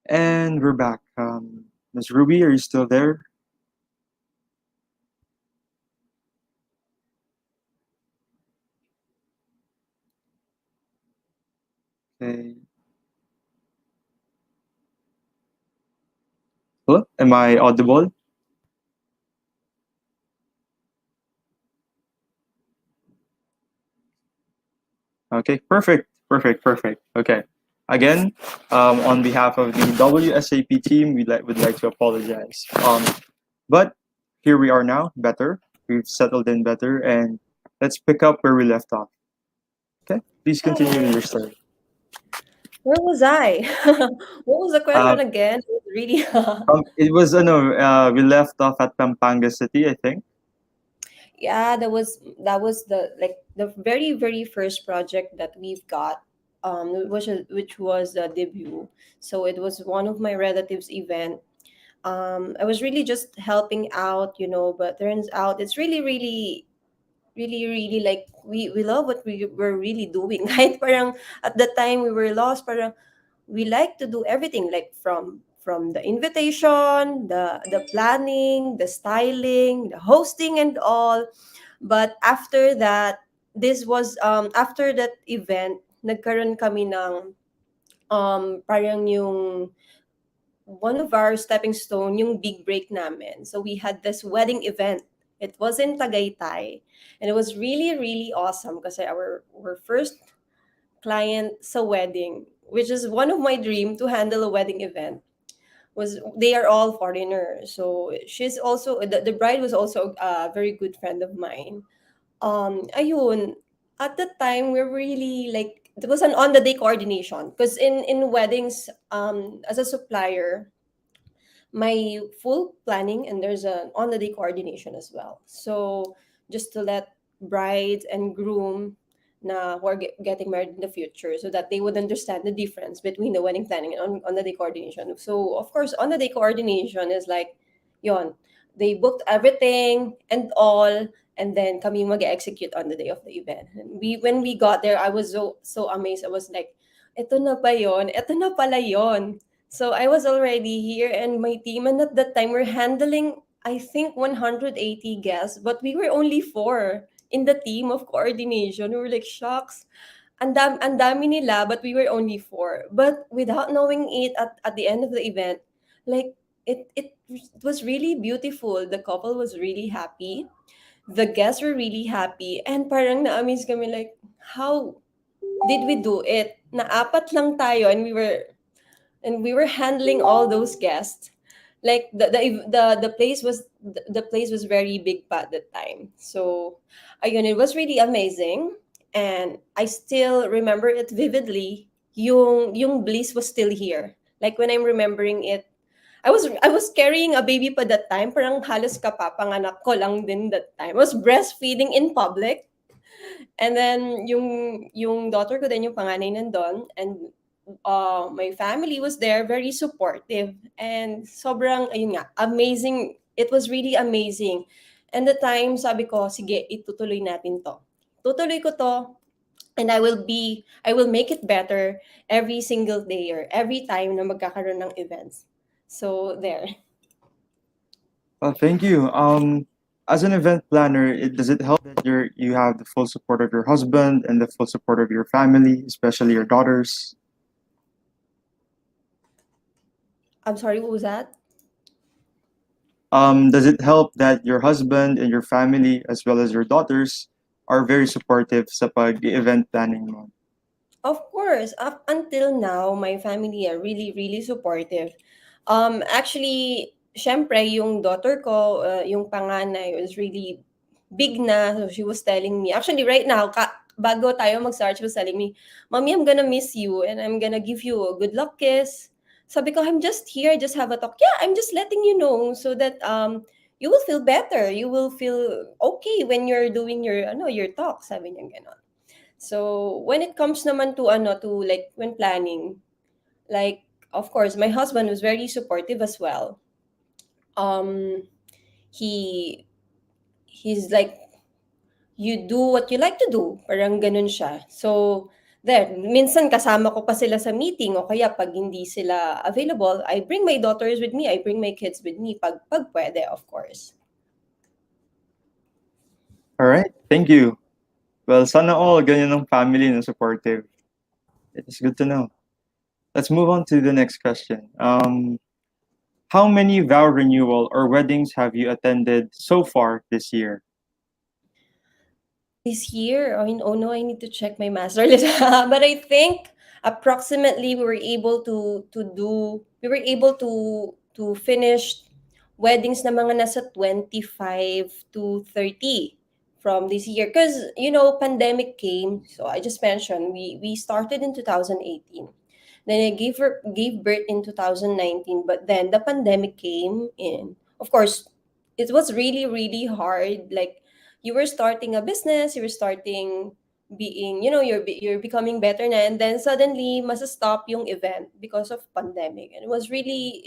And we're back. Ms. Ruby, are you still there? Okay. Hello? Am I audible? Okay, perfect, perfect, perfect. Okay. Again, on behalf of the WSAP team, would like to apologize. But here we are now, better. We've settled in better, and let's pick up where we left off. Okay, please continue with your story. Where was I? What was the Uh, question again? It was really it was no, we left off at Pampanga City, I think. yeah, that was the like the very first project that we've got, which was the debut. So it was one of my relatives' event. I was really just helping out, but turns out it's really like we love what we were really doing. Right, parang at the time we were lost, parang we like to do everything, like from the invitation, the planning, the styling, the hosting and all. But after that, this was after that event, nagkaroon kami ng parang yung one of our stepping stone, yung big break namin. So we had this wedding event. It was in Tagaytay, and it was really awesome because our first client sa wedding, which is one of my dream to handle a wedding event, was they are all foreigners. So she's also the bride was also a very good friend of mine. Ayun, at the time we're really like it was an on the day coordination because in weddings as a supplier my full planning and there's an on the day coordination as well. So just to let bride and groom na who are getting married in the future so that they would understand the difference between the wedding planning and on the day coordination. So of course on the day coordination is like yon, they booked everything and all, and then kami mag-execute on the day of the event. And we when we got there, I was so amazed. I was like, eto na ba yon? Eto na pala yon. So I was already here and my team, and at that time we're handling I think 180 guests, but we were only four in the team of coordination. We were like, shucks, and dami nila, but we were only four. But without knowing it, at the end of the event, like it was really beautiful. The couple was really happy. The guests were really happy, and parang na-amaze kami like, how did we do it? Na apat lang tayo, and we were handling all those guests. Like the place was very big pa at that time. So ayun, it was really amazing, and I still remember it vividly. Yung bliss was still here. Like when I'm remembering it, I was carrying a baby pa that time. Parang halos kapapanganak ko lang din that time. I was breastfeeding in public. And then yung daughter ko din yung panganay nandun, and my family was there, very supportive, and sobrang ayun nga, amazing. It was really amazing. And the time sabi ko, sige, itutuloy natin to. Tutuloy ko to and I will make it better every single day or every time na magkakaroon ng events. So there. Well, thank you. As an event planner, does it help that you have the full support of your husband and the full support of your family, especially your daughters? I'm sorry, what was that? Does it help that your husband and your family, as well as your daughters, are very supportive sa pag-event planning mo? Of course, up until now, my family are really, really supportive. Actually, syempre, yung daughter ko, yung panganay, was really big na. So she was telling me, actually, right now, bago tayo mag-start, she was telling me, Mommy, I'm gonna miss you and I'm gonna give you a good luck kiss. Sabi ko, I'm just here, just have a talk. Yeah, I'm just letting you know so that you will feel better. You will feel okay when you're doing your talk. Sabi niya gano'n. So, when it comes naman to like when planning, like of course, my husband was very supportive as well. Um he he's like, you do what you like to do. Parang ganun siya. So, there, minsan kasama ko pa sila sa meeting o kaya pag hindi sila available, I bring my daughters with me, I bring my kids with me pag pwede, of course. All right, thank you. Well, sana all ganyan ng family na supportive. It's good to know. Let's move on to the next question. How many vow renewal or weddings have you attended so far this year? This year, I mean, oh no, I need to check my master list. But I think approximately we were able to finish weddings na mga nasa 25 to 30 from this year because pandemic came. So I just mentioned we started in 2018. Then I gave birth in 2019, but then the pandemic came in. Of course, it was really really hard. Like you were starting a business, you were starting being, you're becoming better na, and then suddenly must stop yung event because of pandemic. And it was really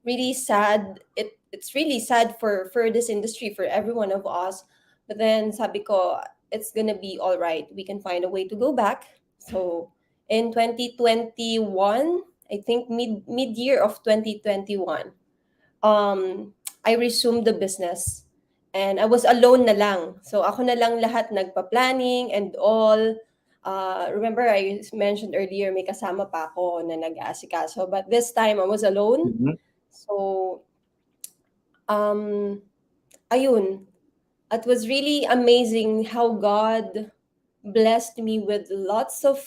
really sad. It's really sad for this industry, for every one of us. But then sabi ko, it's gonna be all right. We can find a way to go back. So in 2021, I think mid year of 2021, I resumed the business. And I was alone na lang. So ako na lang lahat nagpa-planning and all. Remember I mentioned earlier may kasama pa ako na nag-aasikaso. But this time I was alone. Mhm. So um ayun, it was really amazing how God blessed me with lots of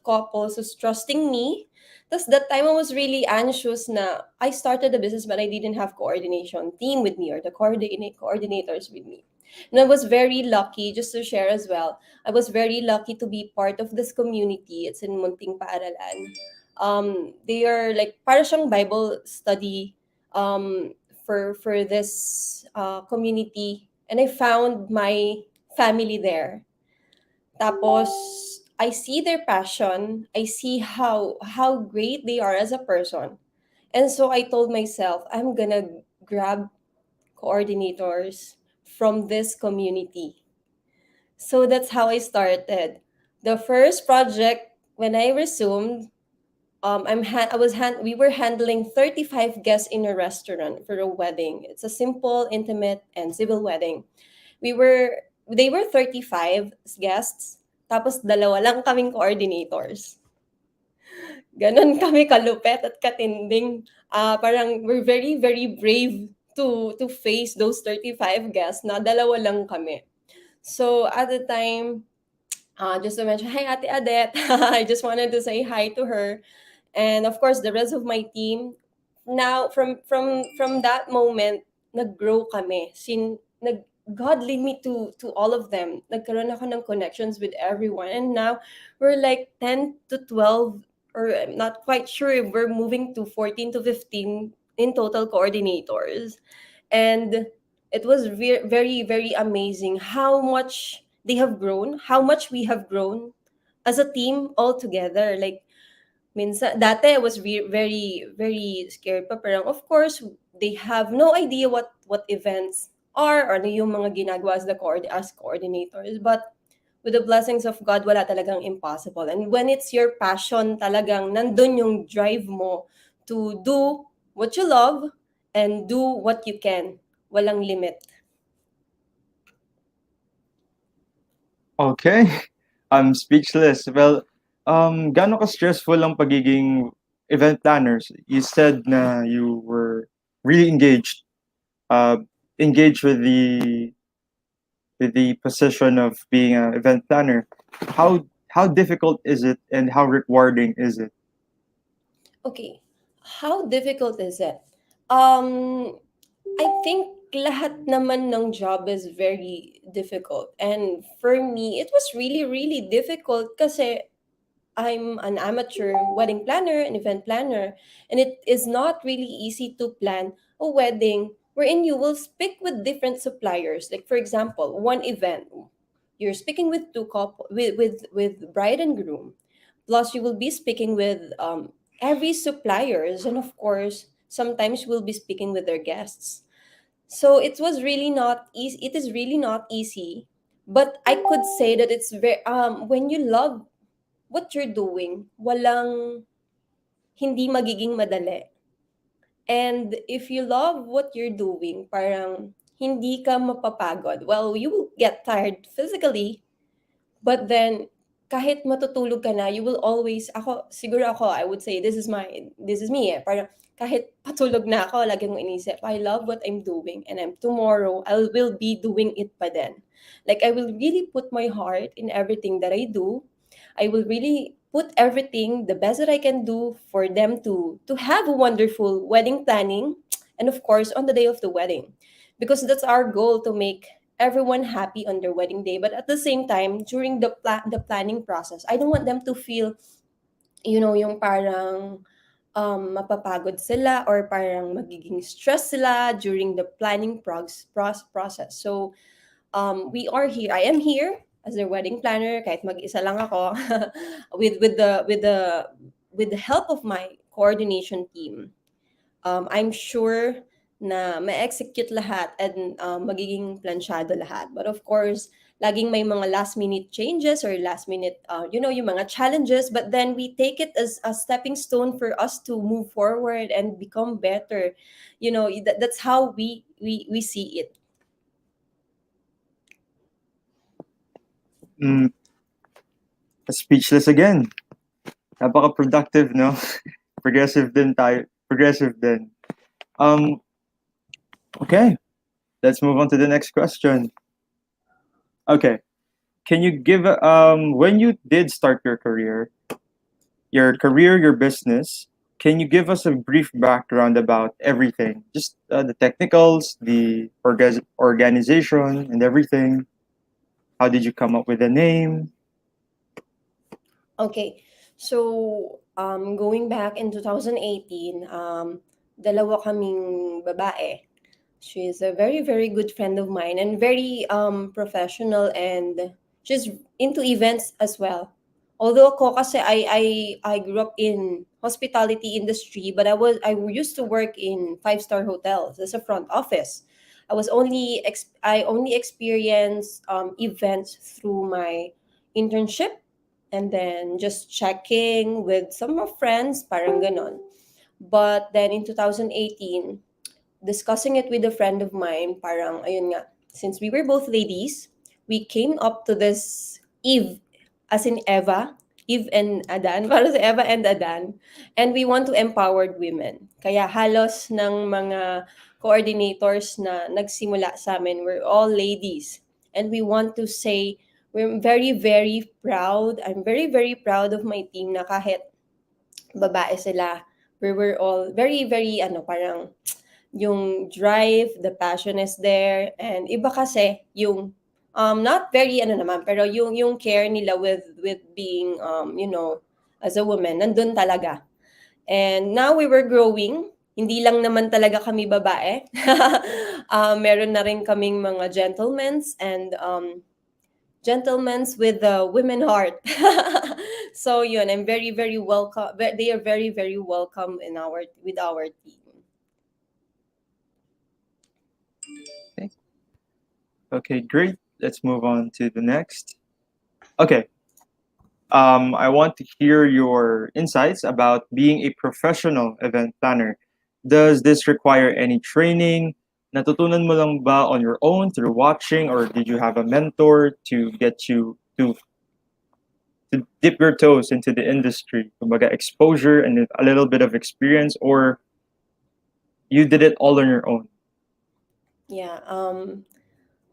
couples who's trusting me. Thus that time I was really anxious na I started the business but I didn't have coordination team with me or the coordinators with me. And I was very lucky, just to share as well, I was very lucky to be part of this community. It's in Munting Paaralan. They are like para siyang Bible study for this community, and I found my family there. Tapos I see their passion, I see how great they are as a person. And so I told myself, I'm gonna grab coordinators from this community. So that's how I started. The first project when I resumed, we were handling 35 guests in a restaurant for a wedding. It's a simple, intimate, and civil wedding. They were 35 guests, tapos dalawa lang kaming coordinators. Ganon kami kalupet at katinding. Parang we're very, very brave to face those 35 guests na dalawa lang kami. So at the time, just to mention, hi Ate Adet. I just wanted to say hi to her. And of course the rest of my team. Now from that moment, nag-grow kami. God lead me to all of them. Nagkaroon ako ng connections with everyone, and now we're like 10 to 12, or I'm not quite sure if we're moving to 14 to 15 in total coordinators. And it was very very amazing how much they have grown, how much we have grown as a team all together. Like minsan dati I was very very scared pa, parang of course they have no idea what events are or ano yung mga ginagawa as coordinators. But with the blessings of God, wala talagang impossible. And when it's your passion, talagang nandun yung drive mo to do what you love and do what you can. Walang limit. Okay. I'm speechless. Well, gaano ka stressful ang pagiging event planners? You said na you were really uh, engaged with the position of being an event planner. How difficult is it and how rewarding is it? Okay. How difficult is it? Um, I think lahat naman ng job is very difficult. And for me, it was really, really difficult kasi I'm an amateur wedding planner, an event planner, and it is not really easy to plan a wedding wherein you will speak with different suppliers. Like for example, one event, you're speaking with two couple with bride and groom, plus you will be speaking with every suppliers, and of course, sometimes you will be speaking with their guests. So it was really not easy. It is really not easy, but I could say that it's very when you love what you're doing, walang hindi magiging madali. And if you love what you're doing, parang hindi ka mapapagod. Well, you will get tired physically, but then kahit matutulog ka na, you will always, siguro ako, I would say, this is me eh. Parang kahit patulog na ako, lagi mong inisip, I love what I'm doing and tomorrow, I will be doing it pa din. Like, I will really put my heart in everything that I do. I will really put everything, the best that I can do for them to have a wonderful wedding planning and of course on the day of the wedding. Because that's our goal, to make everyone happy on their wedding day, but at the same time during the planning process, I don't want them to feel, yung parang mapapagod sila or parang magiging stress sila during the planning process. So we are here. I am here as their wedding planner kahit mag-isa lang ako with the help of my coordination team. I'm sure na ma-execute lahat and magiging plansyado lahat. But of course, laging may mga last minute changes or last minute, yung mga challenges. But then we take it as a stepping stone for us to move forward and become better. That's how we see it. Mm, speechless again. Napaka-productive, no? Progressive din tayo. Progressive din. Um, okay, let's move on to the next question. Okay, can you give when you did start your business, can you give us a brief background about everything? Just the technicals, the organization, and everything. How did you come up with the name? Okay. So, going back in 2018, dalawa kaming babae. She's a very, very good friend of mine and very professional, and she's into events as well. Although ako kasi I grew up in hospitality industry, but I used to work in five-star hotels as a front office. I only experienced events through my internship, and then just checking with some of friends, parang ganon. But then in 2018, discussing it with a friend of mine, parang, ayun nga, since we were both ladies, we came up to this Eve, as in Eve and Adan, para sa Eva and Adan, and we want to empower women. Kaya halos ng mga coordinators na nagsimula sa amin were all ladies. And we want to say, we're very, very proud. I'm very, very proud of my team na kahit babae sila, we were all very, very, parang, yung drive, the passion is there, and iba kasi yung not very naman, pero yung care nila with being as a woman, nandun talaga. And now we were growing. Hindi lang naman talaga kami babae. Meron na rin kaming mga gentlemen's with the women heart. So yun, I'm very, very welcome. They are very, very welcome with our team. Okay, great. Let's move on to the next. Okay. I want to hear your insights about being a professional event planner. Does this require any training? Natutunan mo lang ba on your own through watching, or did you have a mentor to get you to dip your toes into the industry? Kumbaga, exposure and a little bit of experience, or you did it all on your own? Yeah.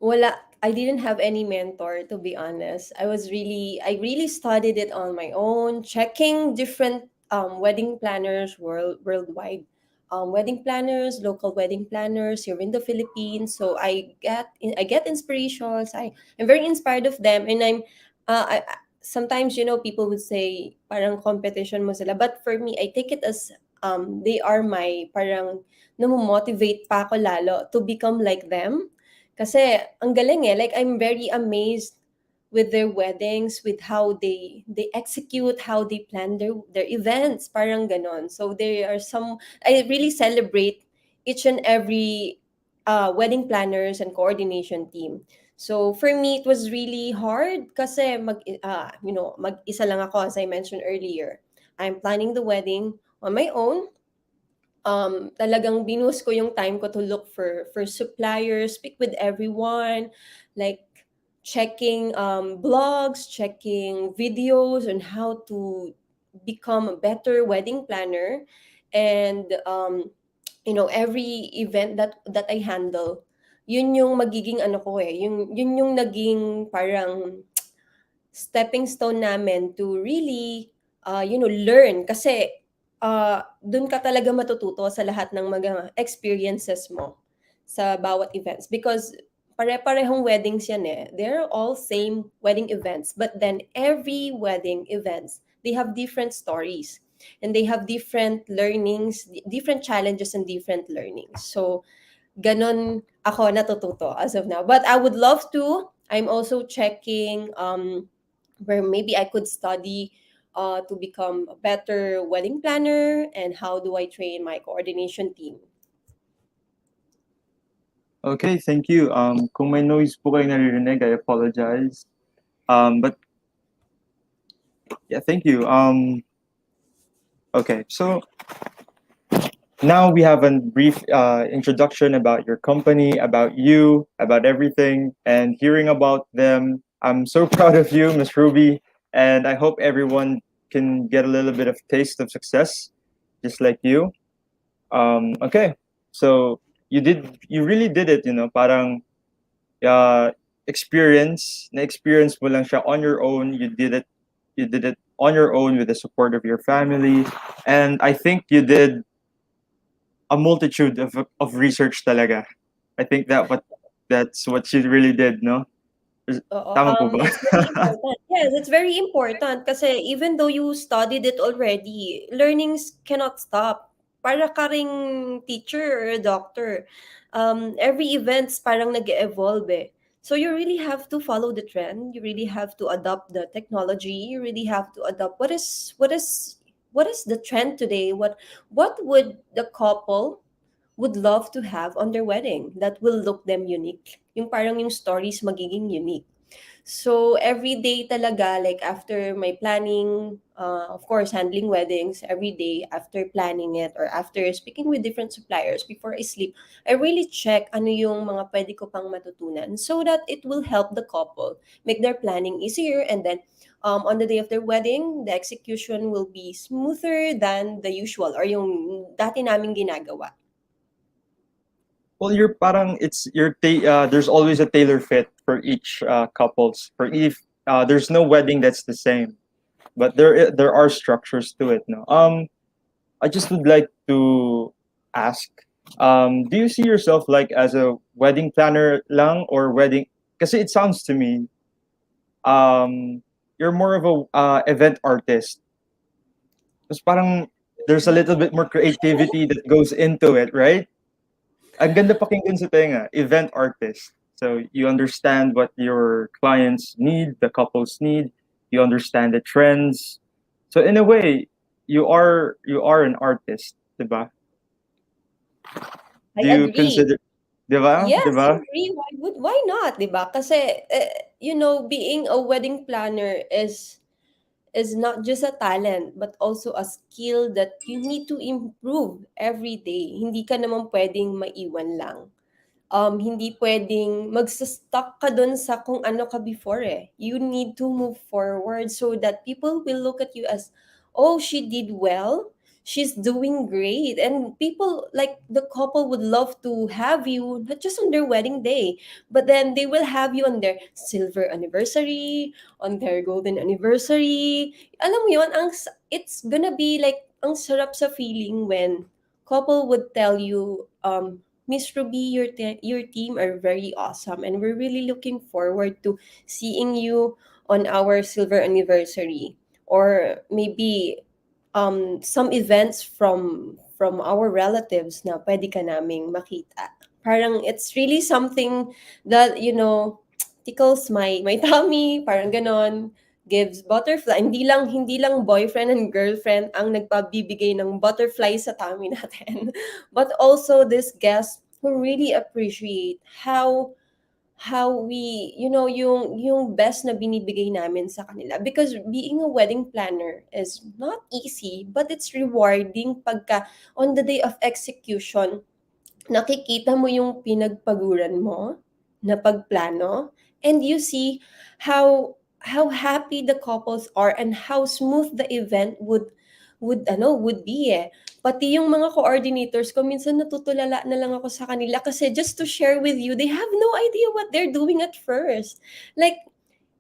Wala, I didn't have any mentor, to be honest. I really studied it on my own, checking different wedding planners worldwide. Wedding planners, local wedding planners here in the Philippines. So I get inspirations. I'm very inspired of them, and sometimes, people would say parang competition mo sila, but for me I take it as they are my parang namomotivate pa ako lalo to become like them. Kasi ang galing eh, like I'm very amazed with their weddings, with how they execute, how they plan their events, parang ganon. So there are some, I really celebrate each and every wedding planners and coordination team. So for me, it was really hard kasi mag-isa lang ako, as I mentioned earlier. I'm planning the wedding on my own. Talagang binuhos ko yung time ko to look for suppliers, speak with everyone, like checking blogs, checking videos on how to become a better wedding planner, and every event that I handle, yun yung magiging ano ko eh, yun yung naging parang stepping stone namin to really, learn. Kasi, dun ka talaga matututo sa lahat ng mga experiences mo sa bawat events. Because pare-parehong weddings yan eh. They're all same wedding events. But then every wedding events, they have different stories. And they have different learnings, different challenges and different learnings. So, ganon ako natututo as of now. But I would love to. I'm also checking where maybe I could study to become a better wedding planner, and how do I train my coordination team. Okay, thank you. Kung may noise po kayo naririnig, I apologize. But yeah, thank you. Okay, so now we have a brief introduction about your company, about you, about everything, and hearing about them. I'm so proud of you, Miss Ruby, and I hope everyone can get a little bit of taste of success, just like you. Okay, so you really did it, parang uh, na-experience mo lang siya on your own. You did it on your own with the support of your family, and I think you did a multitude of research talaga. I think that's what she really did, no? Oo, Tama po ba? it's very important. Yes, it's very important kasi even though you studied it already, learnings cannot stop. Para ka ring teacher or a doctor. Every events parang nag-evolve eh. So you really have to follow the trend. You really have to adopt the technology. You really have to adopt what is the trend today? What would the couple would love to have on their wedding that will look them unique. Yung parang yung stories magiging unique. So every day talaga, like after my planning, of course, handling weddings every day after planning it or after speaking with different suppliers before I sleep, I really check ano yung mga pwede ko pang matutunan so that it will help the couple make their planning easier, and then on the day of their wedding, the execution will be smoother than the usual or yung dati naming ginagawa. Well, you're parang it's your there's always a tailor fit for each couples. For if there's no wedding that's the same, but there are structures to it. No, I just would like to ask, do you see yourself like as a wedding planner lang or wedding? Because it sounds to me, you're more of a event artist. Because parang there's a little bit more creativity that goes into it, right? Ang ganda pakinggan sa tenga, event artist. So you understand what your clients need, the couples need. You understand the trends. So in a way, you are an artist, diba? I Do you agree. consider? 'Di ba? 'Di Yes, I ba? agree. Why not, 'di ba? Kasi being a wedding planner is not just a talent but also a skill that you need to improve every day. Hindi ka naman pwedeng maiwan lang. Hindi pwedeng magsa-stuck ka dun sa kung ano ka before eh. You need to move forward so that people will look at you as, oh, she did well. She's doing great. And people, like the couple, would love to have you, not just on their wedding day, but then they will have you on their silver anniversary, on their golden anniversary. Alam mo yun, it's gonna be like, ang sarap sa feeling when couple would tell you, Miss Ruby, your team are very awesome, and we're really looking forward to seeing you on our silver anniversary, or maybe some events from our relatives na pwede ka naming makita. Parang it's really something that tickles my tummy, parang ganon, gives butterfly. Hindi lang boyfriend and girlfriend ang nagpabibigay ng butterfly sa tummy natin, but also this guest who really appreciate how we, yung best na binibigay namin sa kanila. Because being a wedding planner is not easy, but it's rewarding pagka on the day of execution, nakikita mo yung pinagpaguran mo na pagplano, and you see how happy the couples are and how smooth the event would be eh. Pati yung mga coordinators ko, minsan natutulala na lang ako sa kanila kasi just to share with you, they have no idea what they're doing at first. Like,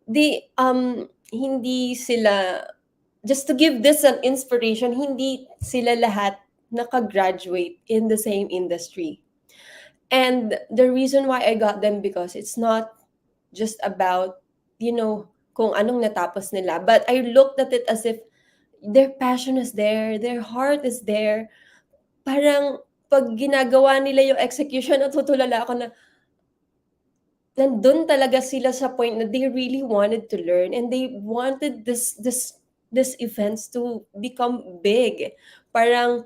hindi sila, just to give this an inspiration, hindi sila lahat nakagraduate in the same industry. And the reason why I got them, because it's not just about, kung anong natapos nila, but I looked at it as if their passion is there, their heart is there. Parang pag ginagawa nila yung execution, natutulala ako na nandun talaga sila sa point na they really wanted to learn, and they wanted this events to become big. Parang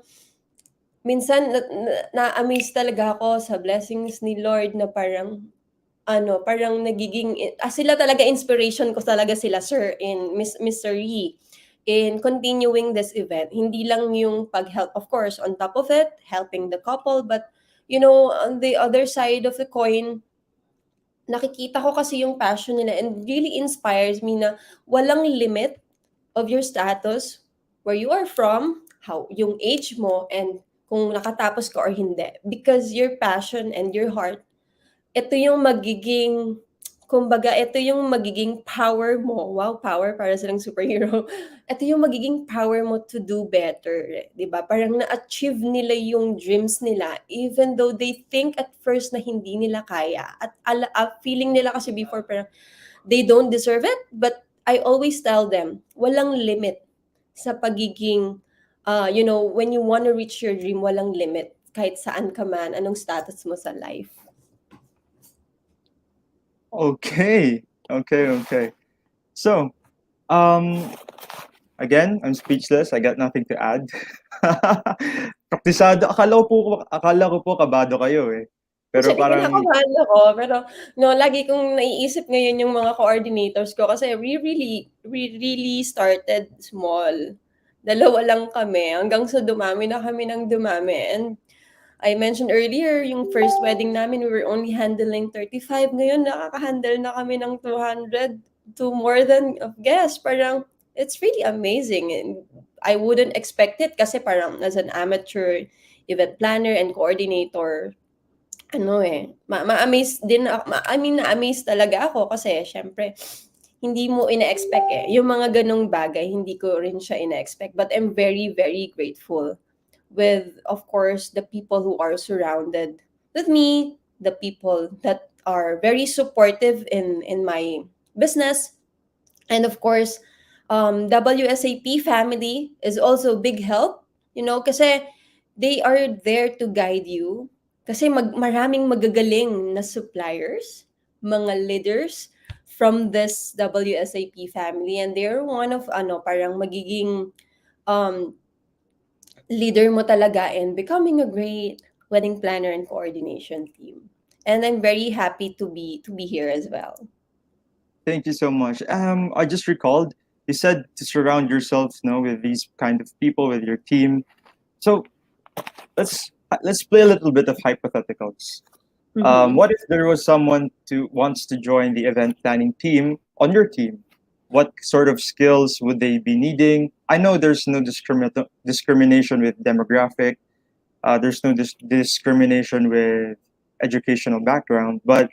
minsan na-amaze talaga ako sa blessings ni Lord na parang nagiging sila talaga, inspiration ko talaga sila, sir, in Mr. Yi, in continuing this event. Hindi lang yung pag-help, of course, on top of it, helping the couple, but on the other side of the coin, nakikita ko kasi yung passion nila, and really inspires me na walang limit of your status, where you are from, how yung age mo, and kung nakatapos ka or hindi. Because your passion and your heart, ito yung magiging, kumbaga, ito yung magiging power mo. Wow, power, para silang superhero. Ito yung magiging power mo to do better, eh, 'di ba? Parang na-achieve nila yung dreams nila even though they think at first na hindi nila kaya. At feeling nila kasi before parang they don't deserve it, but I always tell them, walang limit sa pagiging, when you want to reach your dream, walang limit. Kahit saan ka man, anong status mo sa life. Okay. Okay, okay. So, um, again, I'm speechless. I got nothing to add. Praktisado. Akala ko po kabado kayo eh. Pero Actually, parang kinakabahan ako, pero no, lagi kong naiisip ngayon yung mga coordinators ko kasi we really started small. Dalawa lang kami hanggang sa dumami na kami ng dumami. And I mentioned earlier, yung first wedding namin, we were only handling 35. Ngayon, nakaka-handle na kami ng 200 to more than of guests. Parang, it's really amazing. And I wouldn't expect it kasi parang as an amateur event planner and coordinator, ma-amaze din I mean, na-amaze talaga ako kasi syempre hindi mo ina-expect eh. Yung mga ganong bagay, hindi ko rin siya ina-expect. But I'm very, very grateful with, of course, the people who are surrounded with me, the people that are very supportive in my business, and of course, WSAP family is also a big help, kasi they are there to guide you. Kasi maraming magagaling na suppliers, mga leaders from this WSAP family, and they're one of parang magiging um, leader mo talaga in becoming a great wedding planner and coordination team. And I'm very happy to be here as well. Thank you so much. I just recalled you said to surround yourself, with these kind of people, with your team. So let's play a little bit of hypotheticals. Mm-hmm. What if there was someone to wants to join the event planning team on your team? What sort of skills would they be needing? I know there's no discrimination with demographic. There's no discrimination with educational background, but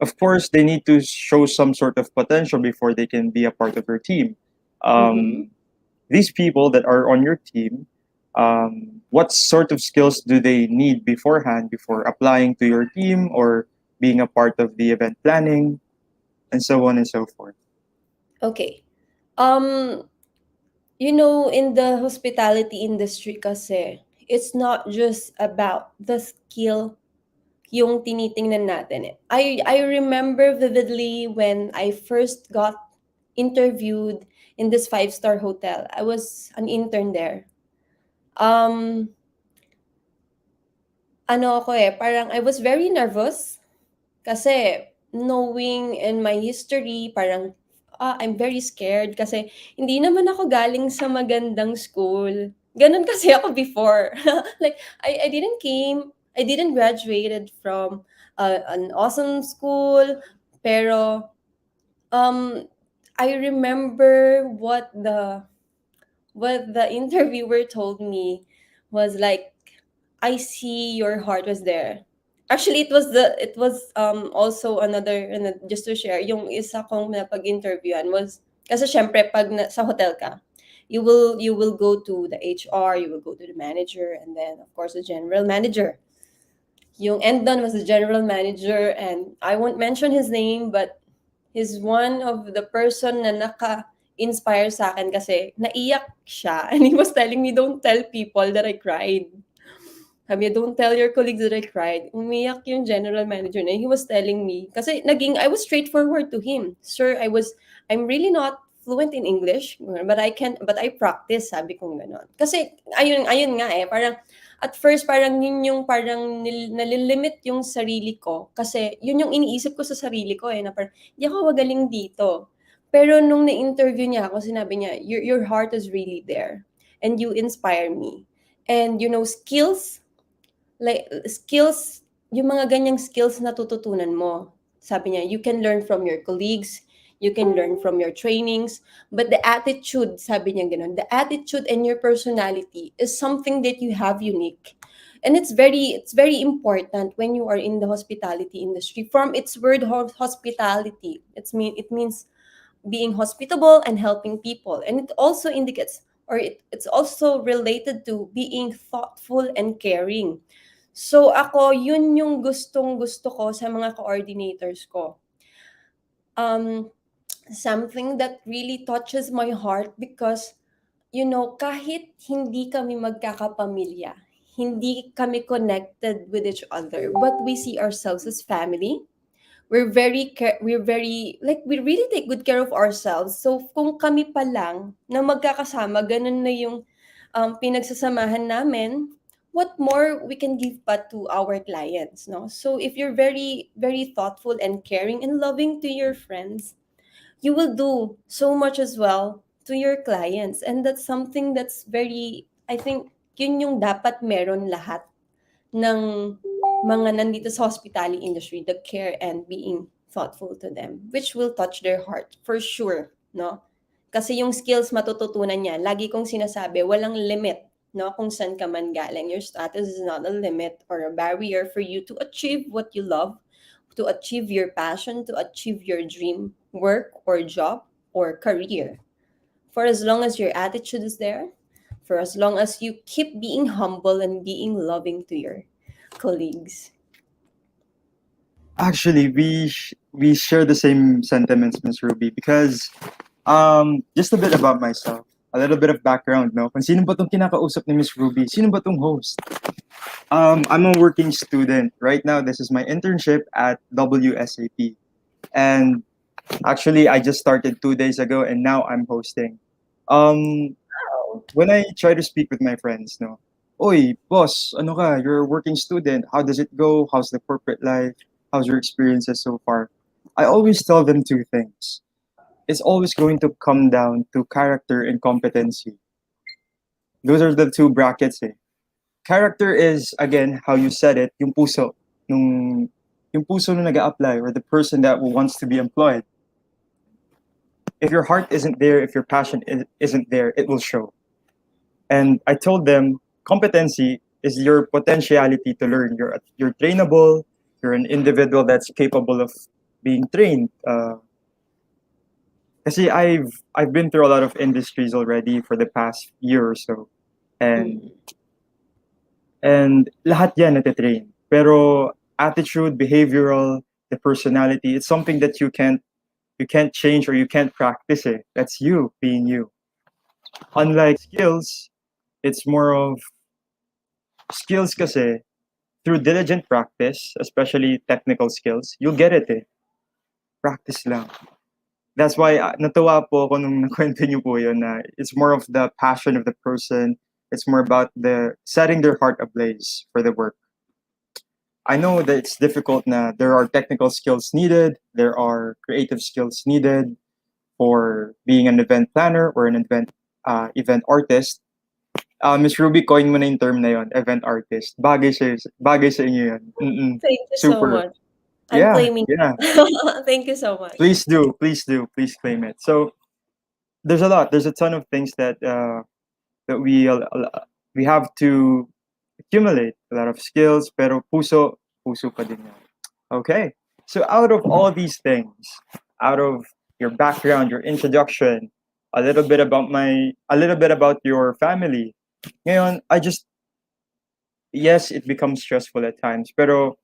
of course they need to show some sort of potential before they can be a part of your team. Mm-hmm. Um, these people that are on your team, what sort of skills do they need beforehand before applying to your team or being a part of the event planning and so on and so forth? Okay. Um, in the hospitality industry kasi, it's not just about the skill yung tinitingnan natin eh. I remember vividly when I first got interviewed in this five-star hotel. I was an intern there. Um, parang I was very nervous kasi knowing in my history, parang I'm very scared kasi hindi naman ako galing sa magandang school. Ganun kasi ako before. Like, I didn't graduated from an awesome school, pero um, I remember what the interviewer told me was like, I see your heart was there. Actually, it was also just to share, yung isa kong napag-interviewan was, kasi syempre pag sa hotel ka, you will go to the HR, you will go to the manager, and then of course the general manager. Yung Endon was the general manager, and I won't mention his name, but he's one of the person na naka-inspire sa akin kasi naiyak siya and he was telling me, don't tell people that I cried. Sabi niya, don't tell your colleagues that I cried. Umiyak yung general manager na. He was telling me, kasi I was straightforward to him. Sir, I'm really not fluent in English, but I practice, sabi kong gano'n. Kasi, ayun nga eh, parang, at first, parang yun yung parang nalilimit yung sarili ko. Kasi, yun yung iniisip ko sa sarili ko eh, na parang, di ako magaling dito. Pero nung na-interview niya ako, sinabi niya, your heart is really there. And you inspire me. And, skills, yung mga ganyang skills na tututunan mo. Sabi niya, you can learn from your colleagues, you can learn from your trainings, but the attitude, sabi niya ganun, the attitude and your personality is something that you have unique. And it's very important when you are in the hospitality industry. From its word hospitality, it means being hospitable and helping people. And it also indicates, or it's also related to being thoughtful and caring. So ako, yun yung gustong-gusto ko sa mga coordinators ko. Um, Something that really touches my heart because, kahit hindi kami magkakapamilya, hindi kami connected with each other, but we see ourselves as family. We're very like we really take good care of ourselves. So kung kami pa lang na magkakasama, ganun na yung pinagsasamahan namin, what more we can give pa to our clients, no? So if you're very very thoughtful and caring and loving to your friends, you will do so much as well to your clients, and that's something that's very, I think, yun yung dapat meron lahat ng mga nandito sa hospitality industry, the care and being thoughtful to them, which will touch their heart for sure, no? Kasi yung skills matututunan niya, lagi kong sinasabi, walang limit, no? Kung saan ka man galing, your status is not a limit or a barrier for you to achieve what you love, to achieve your passion, to achieve your dream work or job or career. For as long as your attitude is there, for as long as you keep being humble and being loving to your colleagues. Actually, we share the same sentiments, Miss Ruby, because just a bit about myself, a little bit of background, no? Kung sino ba tong kinakausap ni Miss Ruby? Sino ba tong host? I'm a working student. Right now, this is my internship at WSAP. And actually, I just started 2 days ago and now I'm hosting. Um, when I try to speak with my friends, no, Oy, boss, ano ka? You're a working student. How does it go? How's the corporate life? How's your experiences so far? I always tell them two things. It's always going to come down to character and competency. Those are the two brackets eh. Character is, again, how you said it, nung, yung puso nung nag-a-apply or the person that wants to be employed. If your heart isn't there, if your passion isn't there, it will show. And I told them competency is your potentiality to learn. You're trainable. You're an individual that's capable of being trained. Kasi I've been through a lot of industries already for the past year or so, and Mm. lahat yan natitrain. Pero attitude, behavioral, the personality, it's something that you can't change or you can't practice it. That's you being you. Unlike skills, it's more of skills kasi through diligent practice, especially technical skills, you'll get it eh. Practice lang. That's why natuwa po ako nung nakwento niyo po yun na it's more of the passion of the person. It's more about the setting their heart ablaze for the work. I know that it's difficult na there are technical skills needed, there are creative skills needed for being an event planner or an event artist. Miss Ruby, coin mo na yung term na yun, event artist. Bagay sa inyo yun. Mm-mm. Thank you so Super. much. I'm Yeah, claiming yeah. that. Thank you so much. Please claim it. So there's a ton of things that we have to accumulate a lot of skills, pero puso pa din yan. Okay. So out of all these things, out of your background, your introduction, a little bit about your family. Ngayon, yes, it becomes stressful at times, pero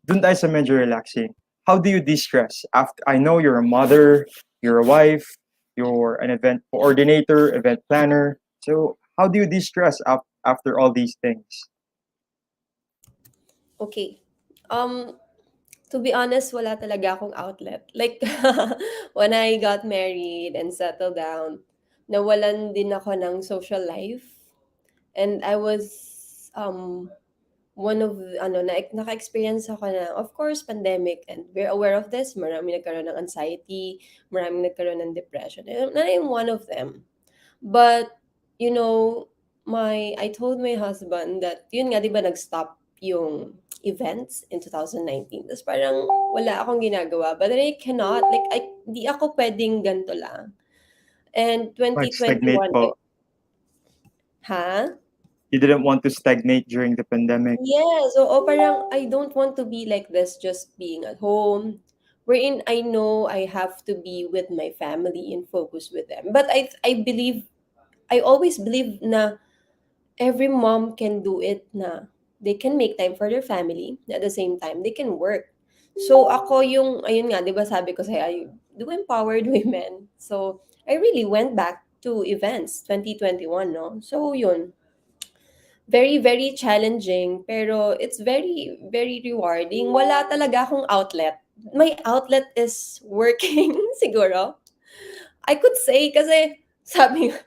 dun tayo sa medyo relaxing. How do you de-stress? After I know you're a mother, you're a wife, you're an event coordinator, event planner. So how do you de-stress after all these things? Okay. Um, to be honest, wala talaga akong outlet. Like, when I got married and settled down, nawalan din ako ng social life. And I was one of naka-experience ako na, of course, pandemic, and we're aware of this. Marami nagkaroon ng anxiety, marami nagkaroon ng depression. And I'm one of them. But, you know, I told my husband that, yun nga, di ba, nag-stop yung events in 2019. Tapos parang wala akong ginagawa. But I cannot, like, di ako pwedeng ganito lang. And Like stagnate 2021, po. ha? You didn't want to stagnate during the pandemic. Yes, oo, parang I don't want to be like this, just being at home. Wherein I know I have to be with my family and focus with them. But I always believe na every mom can do it, na they can make time for their family, at the same time they can work. So ako yung, ayun nga, di ba sabi ko sa'yo, I do empowered women. So I really went back to events 2021, no? So yun, very, very challenging, pero it's very, very rewarding. Wala talaga akong outlet. My outlet is working, siguro. I could say, kasi sabi nga,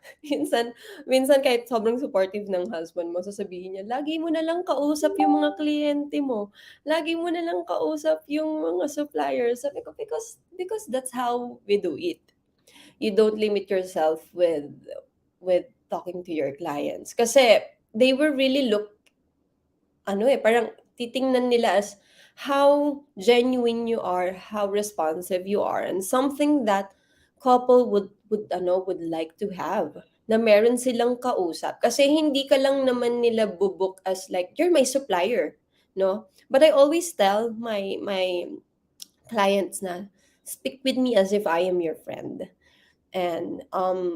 minsan kahit sobrang supportive ng husband mo, sasabihin niya, lagi mo na lang kausap yung mga kliyente mo. Lagi mo na lang kausap yung mga suppliers. Sabi ko, because that's how we do it. You don't limit yourself with talking to your clients. Kasi they will really look, parang titingnan nila as how genuine you are, how responsive you are, and something that couple would like to have, na meron silang kausap. Kasi hindi ka lang naman nila bubuk as like, you're my supplier, no? But I always tell my clients na, speak with me as if I am your friend. And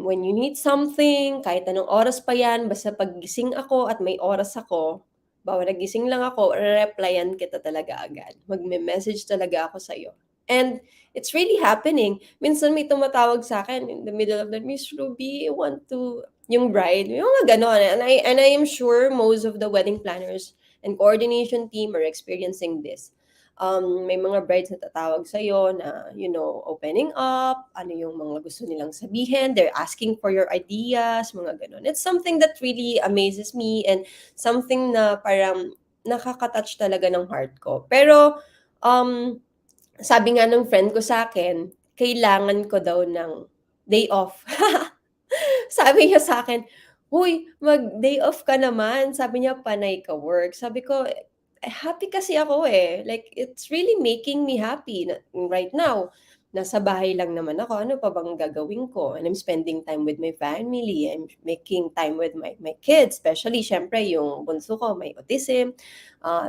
when you need something, kahit anong oras pa yan, basta paggising ako at may oras ako, bawa nagising lang ako, replyan kita talaga agad. Magme-message talaga ako sa'yo. And it's really happening. Minsan may tumatawag sa akin in the middle of the, Miss Ruby, I want to, yung bride, yung mga ganon. And I am sure most of the wedding planners and coordination team are experiencing this. May mga brides na tatawag sa'yo na, opening up, ano yung mga gusto nilang sabihin, they're asking for your ideas, mga ganon. It's something that really amazes me, and something na parang nakaka-touch talaga ng heart ko. Pero, Um, Sabi nga ng friend ko sa akin, kailangan ko daw ng day off. Sabi niya sa akin, "Uy, mag-day off ka naman." Sabi niya, "Panay ka work." Sabi ko, happy kasi ako, eh. Like, it's really making me happy na right now, nasa bahay lang naman ako, ano pa bang gagawin ko? And I'm spending time with my family, I'm making time with my kids, especially siyempre yung bunso ko may autism.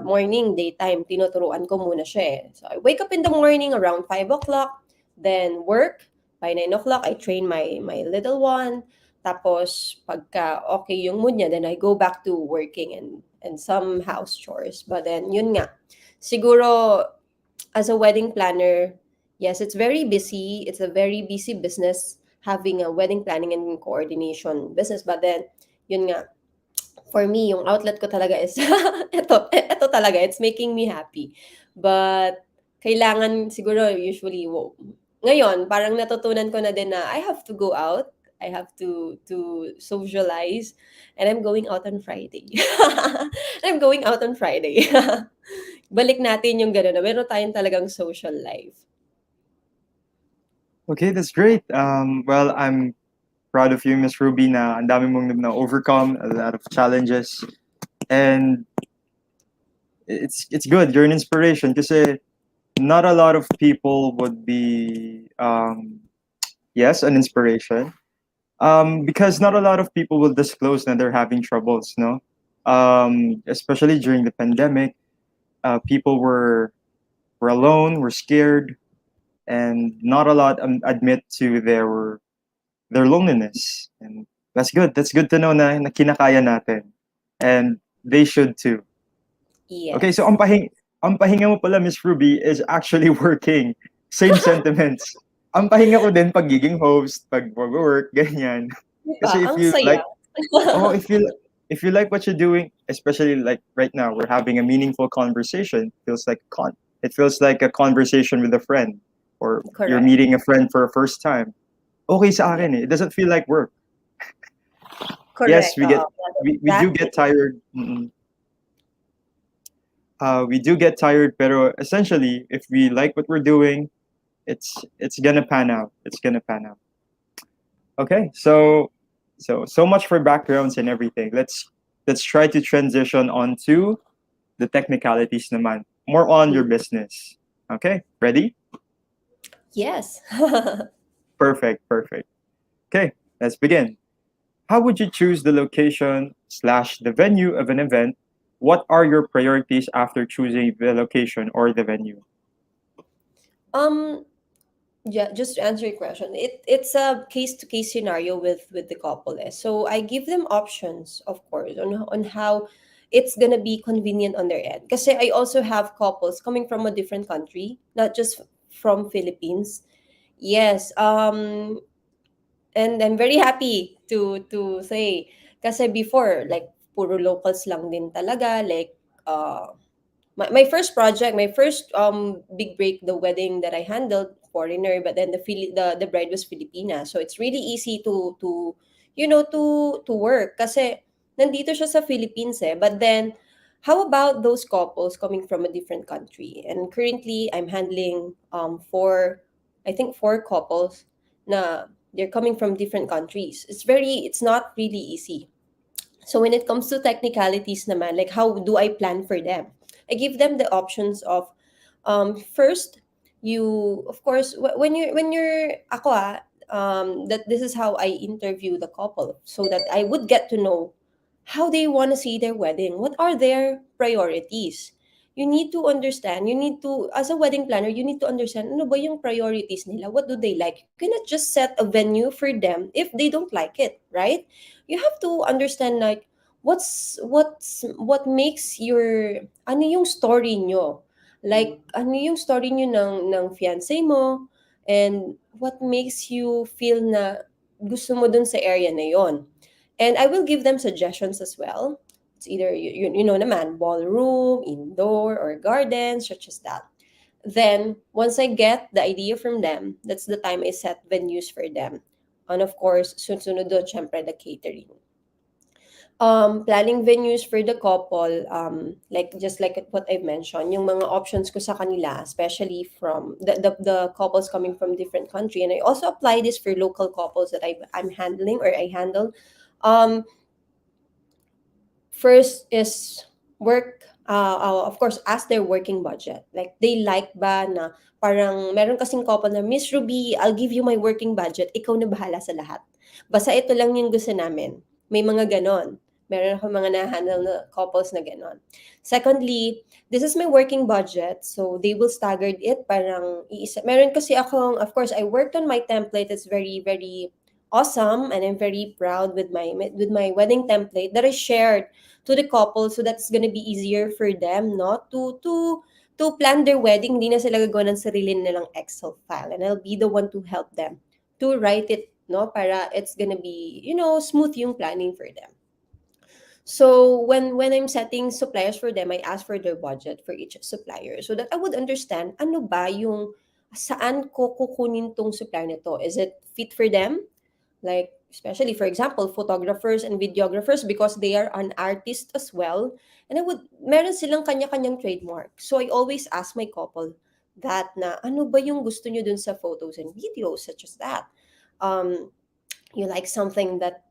Morning, daytime, tinuturuan ko muna siya, eh. So, I wake up in the morning around 5 o'clock, then work. By 9 o'clock, I train my little one. Tapos pagka okay yung mood niya, then I go back to working and some house chores. But then yun nga, siguro as a wedding planner, yes, it's very busy. It's a very busy business having a wedding planning and coordination business. But then yun nga, for me, yung outlet ko talaga is ito talaga, it's making me happy. But kailangan siguro usually ngayon parang natutunan ko na din na I have to go out. I have to socialize, and I'm going out on Friday. I'm going out on Friday. Balik natin yung gano'n na meron tayong talagang social life. Okay, that's great. Well, I'm proud of you, Miss Ruby, na ang dami mong na overcome a lot of challenges, and it's good. You're an inspiration kasi not a lot of people would be yes, an inspiration. Because not a lot of people will disclose that they're having troubles, no? Especially during the pandemic, people were alone, were scared, and not a lot admit to their loneliness. And that's good. That's good to know na kinakaya natin. And they should too. Okay, so Yes. ang pahinga mo pala, Miss Ruby, is actually working. Same sentiments. Ang pahinga ko din pagiging host, pag work, ganyan. 'Di ba, Kasi ang saya. if you like what you're doing, especially like right now, we're having a meaningful conversation. It feels like a conversation with a friend, or you're Correct. meeting a friend for a first time. Okay sa Yeah. akin eh. It doesn't feel like work. Yes, Correct, oo. we do Exactly. get tired. We do get tired, pero essentially, if we like what we're doing, it's gonna pan out. It's gonna pan out. Okay, so much for backgrounds and everything. Let's try to transition onto the technicalities naman. More on your Mm. business. Okay, ready? Yes. Perfect, perfect. Okay, let's begin. How would you choose the location slash the venue of an event? What are your priorities after choosing the location or the venue? Um, yeah, just to answer your question, it's a case to case scenario with the couple. Eh. So I give them options, of course, on how it's gonna be convenient on their end. Because I also have couples coming from a different country, not just from Philippines. Yes. And I'm very happy to say, kasi before like puro locals lang din talaga, like my first project, my first big break, the wedding that I handled, foreigner, but then the bride was Filipina. So it's really easy to to work kasi nandito siya sa Philippines, eh. But then how about those couples coming from a different country? And currently I'm handling four, I think four couples na they're coming from different countries. It's not really easy. So when it comes to technicalities naman, like how do I plan for them? I give them the options of first, you of course when you're ako that this is how I interview the couple so that I would get to know how they want to see their wedding. What are their priorities? You need to understand, you need to, as a wedding planner, you need to understand ano ba yung priorities nila, what do they like. You cannot just set a venue for them if they don't like it, right? You have to understand like what makes your ano yung story nyo, like ano yung story nyo ng fiancé mo, and what makes you feel na gusto mo dun sa area na yon. And I will give them suggestions as well. It's either you know naman ballroom, indoor, or garden, such as that. Then once I get the idea from them, that's the time I set venues for them. And of course, sunod-sunod doon syempre the catering. Planning venues for the couple, like just like what I've mentioned, yung mga options ko sa kanila, especially from the couples coming from different country, and I also apply this for local couples that I'm handling or I handle. Um, First is work, of course, ask their working budget. Like, they like ba na parang meron kasing couple na, Miss Ruby, I'll give you my working budget. Ikaw na bahala sa lahat. Basta ito lang yung gusto namin. May mga ganon. Meron ako mga na-handle na couples na ganon. Secondly, this is my working budget. So, they will stagger it. Parang, meron kasi akong, of course, I worked on my template. It's very, very awesome. And I'm very proud with my wedding template that I shared to the couple, so that's gonna be easier for them, no, to plan their wedding. Hindi na sila gagawa ng sarili nilang Excel file, and I'll be the one to help them to write it, no, para it's gonna be, smooth yung planning for them. So when I'm setting suppliers for them, I ask for their budget for each supplier so that I would understand ano ba yung saan ko kukunin tong supplier nito. Is it fit for them? Like, especially for example, photographers and videographers, because they are an artist as well, and meron silang kanya-kanyang trademark. So I always ask my couple that na ano ba yung gusto nyo dun sa photos and videos, such as that. You like something that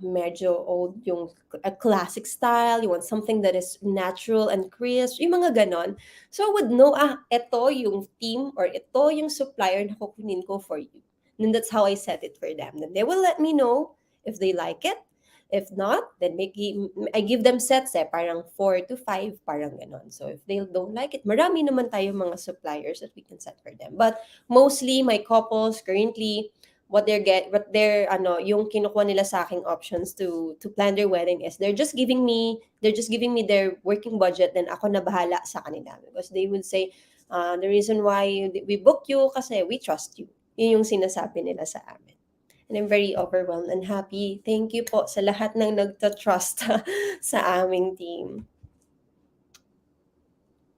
medyo old, yung a classic style, you want something that is natural and crisp, yung mga ganon. So I would know, ito yung team or ito yung supplier na kukunin ko for you. Then that's how I set it for them. Then they will let me know if they like it. If not, then I give them sets, parang 4 to 5, parang ganon. So if they don't like it, marami naman tayo mga suppliers that we can set for them. But mostly my couples currently, yung kinukuha nila sa aking options to plan their wedding is they're just giving me their working budget, then ako na bahala sa kanila, because they would say, the reason why we book you kasi we trust you. Yun yung sinasabi nila sa amin. And I'm very overwhelmed and happy. Thank you po sa lahat ng nagta-trust sa aming team.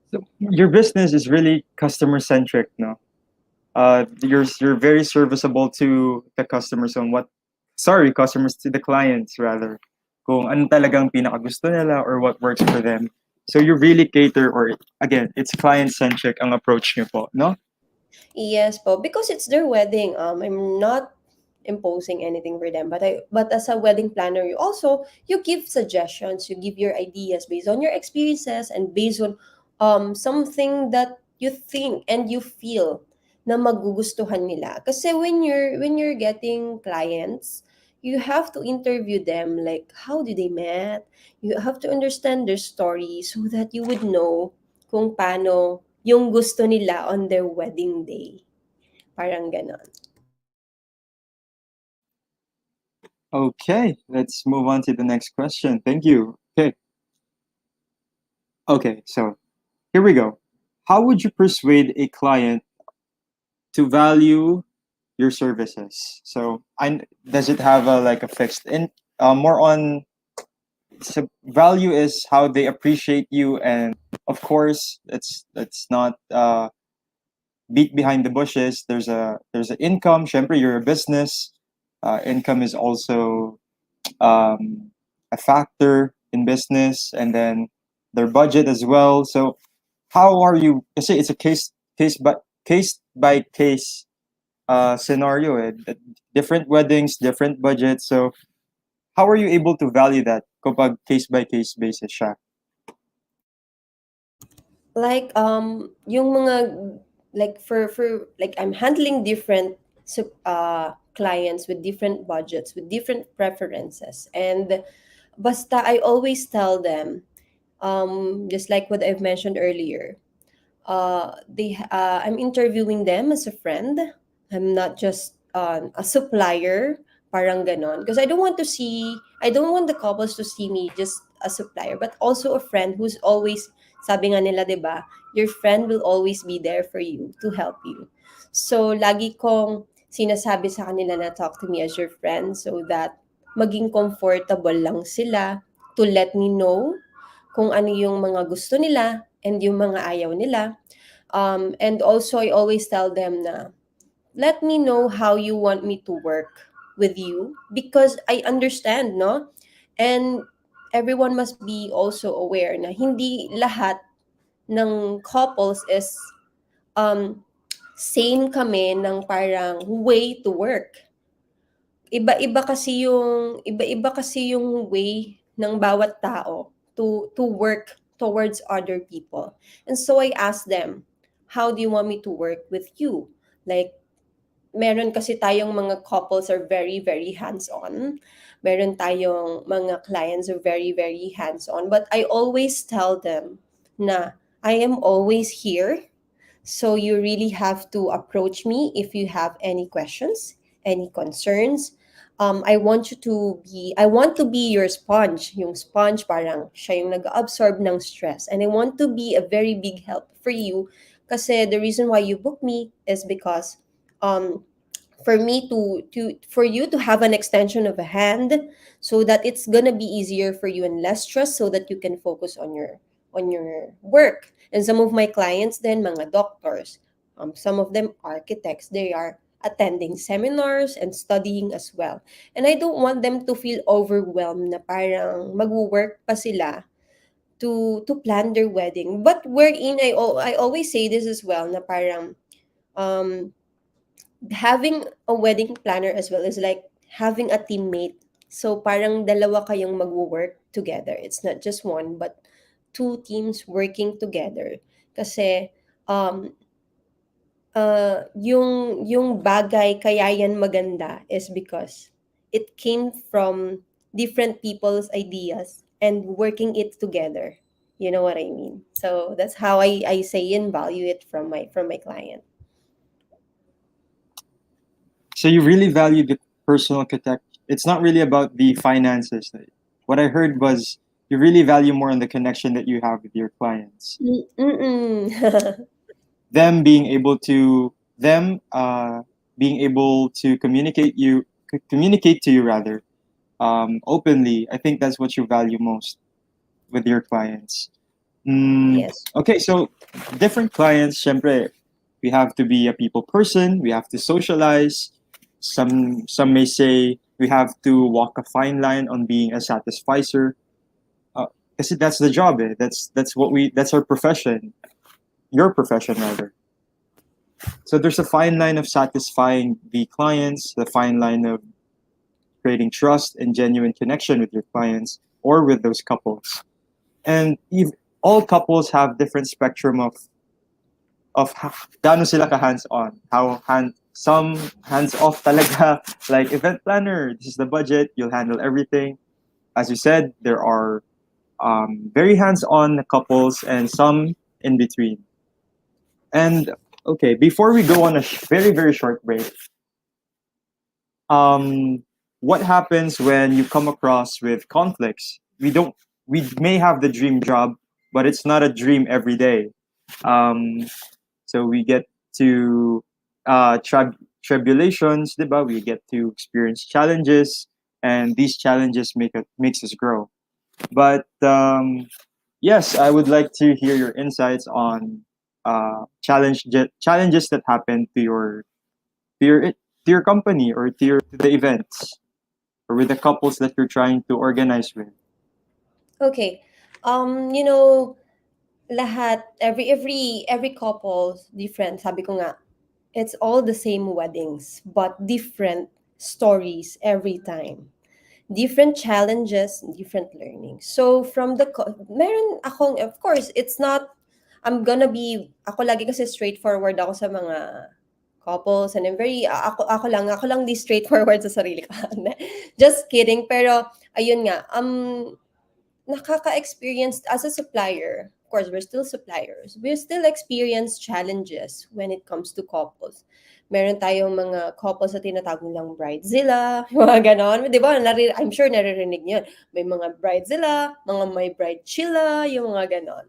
So your business is really customer centric, no? You're very serviceable to the customers on customers to the clients rather. Kung ano talagang pinakagusto nila or what works for them. So you really cater, or again, it's client centric ang approach niyo po, no? Yes po, because it's their wedding. I'm not imposing anything for them, but as a wedding planner, you give suggestions, you give your ideas based on your experiences and based on something that you think and you feel na magugustuhan nila. Kasi when you're getting clients, you have to interview them, like how did they met? You have to understand their story so that you would know kung paano yung gusto nila on their wedding day. Parang ganon. Okay, let's move on to the next question. Thank you. Okay, so here we go. How would you persuade a client to value your services? So, does it have a fixed in more on, so value is how they appreciate you, and of course, let's not beat behind the bushes. There's an income. Syempre, you're a business. Income is also a factor in business, and then their budget as well. So how are you? Kasi it's a case by case scenario. Different weddings, different budgets. So how are you able to value that kapag case by case basis siya? Like, yung mga, like for like I'm handling different clients with different budgets, with different preferences, and basta I always tell them, just like what I've mentioned earlier, I'm interviewing them as a friend. I'm not just a supplier, parang ganon. Because I don't want the couples to see me just a supplier, but also a friend who's always, sabi nga nila, 'di ba? Your friend will always be there for you to help you. So lagi kong sinasabi sa kanila na talk to me as your friend, so that maging comfortable lang sila to let me know kung ano yung mga gusto nila and yung mga ayaw nila. And also, I always tell them na, let me know how you want me to work with you, because I understand, no? And everyone must be also aware na hindi lahat ng couples is um, same kami ng parang way to work. Iba-iba kasi yung way ng bawat tao to work towards other people. And so I asked them, how do you want me to work with you? Like, meron kasi tayong mga couples are very, very hands-on. Meron tayong mga clients are very, very hands-on. But I always tell them na I am always here, so you really have to approach me if you have any questions, any concerns. I want to be your sponge. Yung sponge parang siya yung nag-absorb ng stress. And I want to be a very big help for you kasi the reason why you book me is because um, for me to for you to have an extension of a hand so that it's gonna be easier for you and less stress so that you can focus on your work. And some of my clients then mga doctors, some of them architects, they are attending seminars and studying as well. And I don't want them to feel overwhelmed na parang magwo-work pa sila to plan their wedding. But wherein I always say this as well na parang um having a wedding planner as well is like having a teammate. So parang dalawa kayong magwo-work together. It's not just one, but two teams working together. Kasi um yung bagay kaya yan maganda is because it came from different people's ideas and working it together. You know what I mean? So that's how I say and value it from my client. So you really value the personal contact. It's not really about the finances. What I heard was you really value more on the connection that you have with your clients. Mm-mm. Them being able to them being able to communicate to you rather openly. I think that's what you value most with your clients. Yes. Okay, so different clients, syempre, we have to be a people person. We have to socialize. Some may say we have to walk a fine line on being a satisficer. Uh, kasi that's the job. Eh. That's our profession. Your profession rather. So there's a fine line of satisfying the clients, the fine line of creating trust and genuine connection with your clients or with those couples. And all couples have different spectrum of gaano sila ka hands-on. Some hands-off talaga, like event planner, this is the budget, you'll handle everything. As you said, there are very hands-on couples and some in between. And okay, before we go on a very, very short break, um, what happens when you come across with conflicts? We may have the dream job, but it's not a dream every day. Um, so we get to tribulations, diba? We get to experience challenges, and these challenges makes us grow. But yes, I would like to hear your insights on challenges that happen to your company or to the events or with the couples that you're trying to organize with. Okay. You know, every couple different. Sabi ko nga, it's all the same weddings, but different stories every time. Different challenges, different learning. So from meron akong, of course, it's not, ako lagi kasi straightforward ako sa mga couples and I'm very, ako lang di straightforward sa sarili ko. Just kidding. Pero, ayun nga, nakaka-experience as a supplier, of course, we're still suppliers. We still experience challenges when it comes to couples. Meron tayong mga couples na tinatawag nilang bridezilla, yung mga ganon. Di ba? I'm sure naririnig niyo yun. May mga bridezilla, mga may bridechilla, yung mga ganon.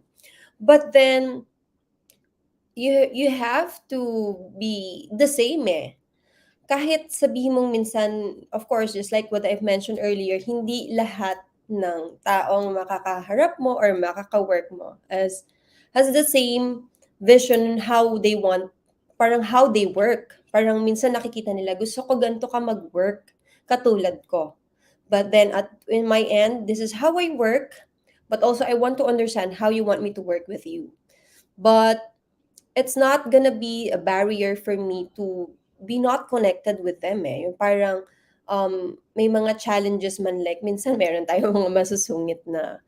But then, you have to be the same eh. Kahit sabihin mong minsan, of course, just like what I've mentioned earlier, hindi lahat ng taong makakaharap mo or makaka-work mo has the same vision how they want, parang how they work. Parang minsan nakikita nila, gusto ko ganito ka mag-work, katulad ko. But then at in my end, this is how I work, but also I want to understand how you want me to work with you. But it's not gonna be a barrier for me to be not connected with them eh. Yung parang may mga challenges man like minsan meron tayong mga masusungit na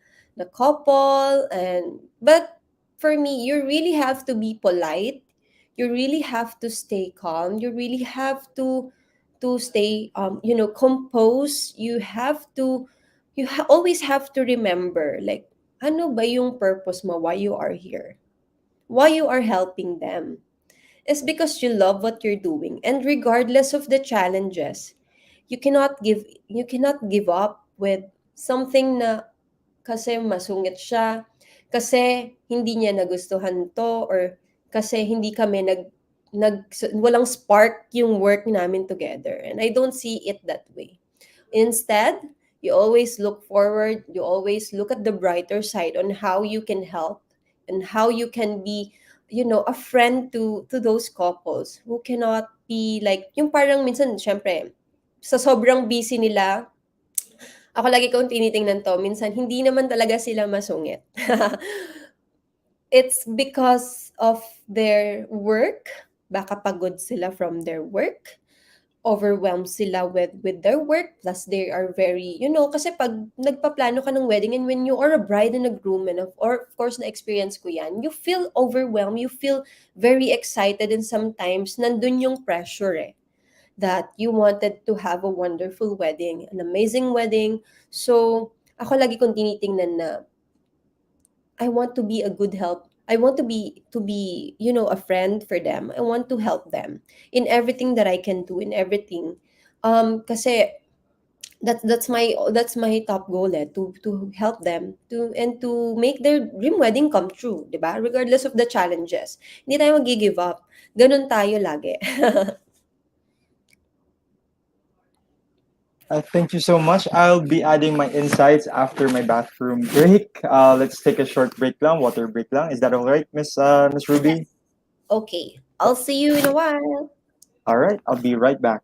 couple and but for me you really have to be polite. You really have to stay calm. You really have to stay composed. You have to always have to remember like ano ba yung purpose mo why you are here, why you are helping them. It's because you love what you're doing. And regardless of the challenges, you cannot give up with something na kasi masungit siya, kasi hindi niya nagustuhan to, or kasi hindi kami walang spark yung work namin together. And I don't see it that way. Instead, you always look forward, you always look at the brighter side on how you can help and how you can be, a friend to those couples who cannot be like, yung parang minsan, syempre, sa sobrang busy nila, ako lagi kong tinitingnan 'to, minsan hindi naman talaga sila masungit. It's because of their work, baka pagod sila from their work, overwhelmed sila with their work, plus they are very, kasi 'pag nagpaplano ka ng wedding and when you are a bride and a groom and of course na-experience ko 'yan, you feel overwhelmed, you feel very excited and sometimes nandun yung pressure, eh that you wanted to have a wonderful wedding, an amazing wedding. So, ako lagi kong tinitingnan na I want to be a good help. I want to be, a friend for them. I want to help them in everything that I can do, in everything. Kasi that's my top goal to help them to make their dream wedding come true, 'di ba? Regardless of the challenges. Hindi tayo magi-give up. Ganun tayo lagi. Thank you so much. I'll be adding my insights after my bathroom break. Let's take a short break lang, water break lang. Is that all right, Miss Ruby? Okay. I'll see you in a while. All right, I'll be right back.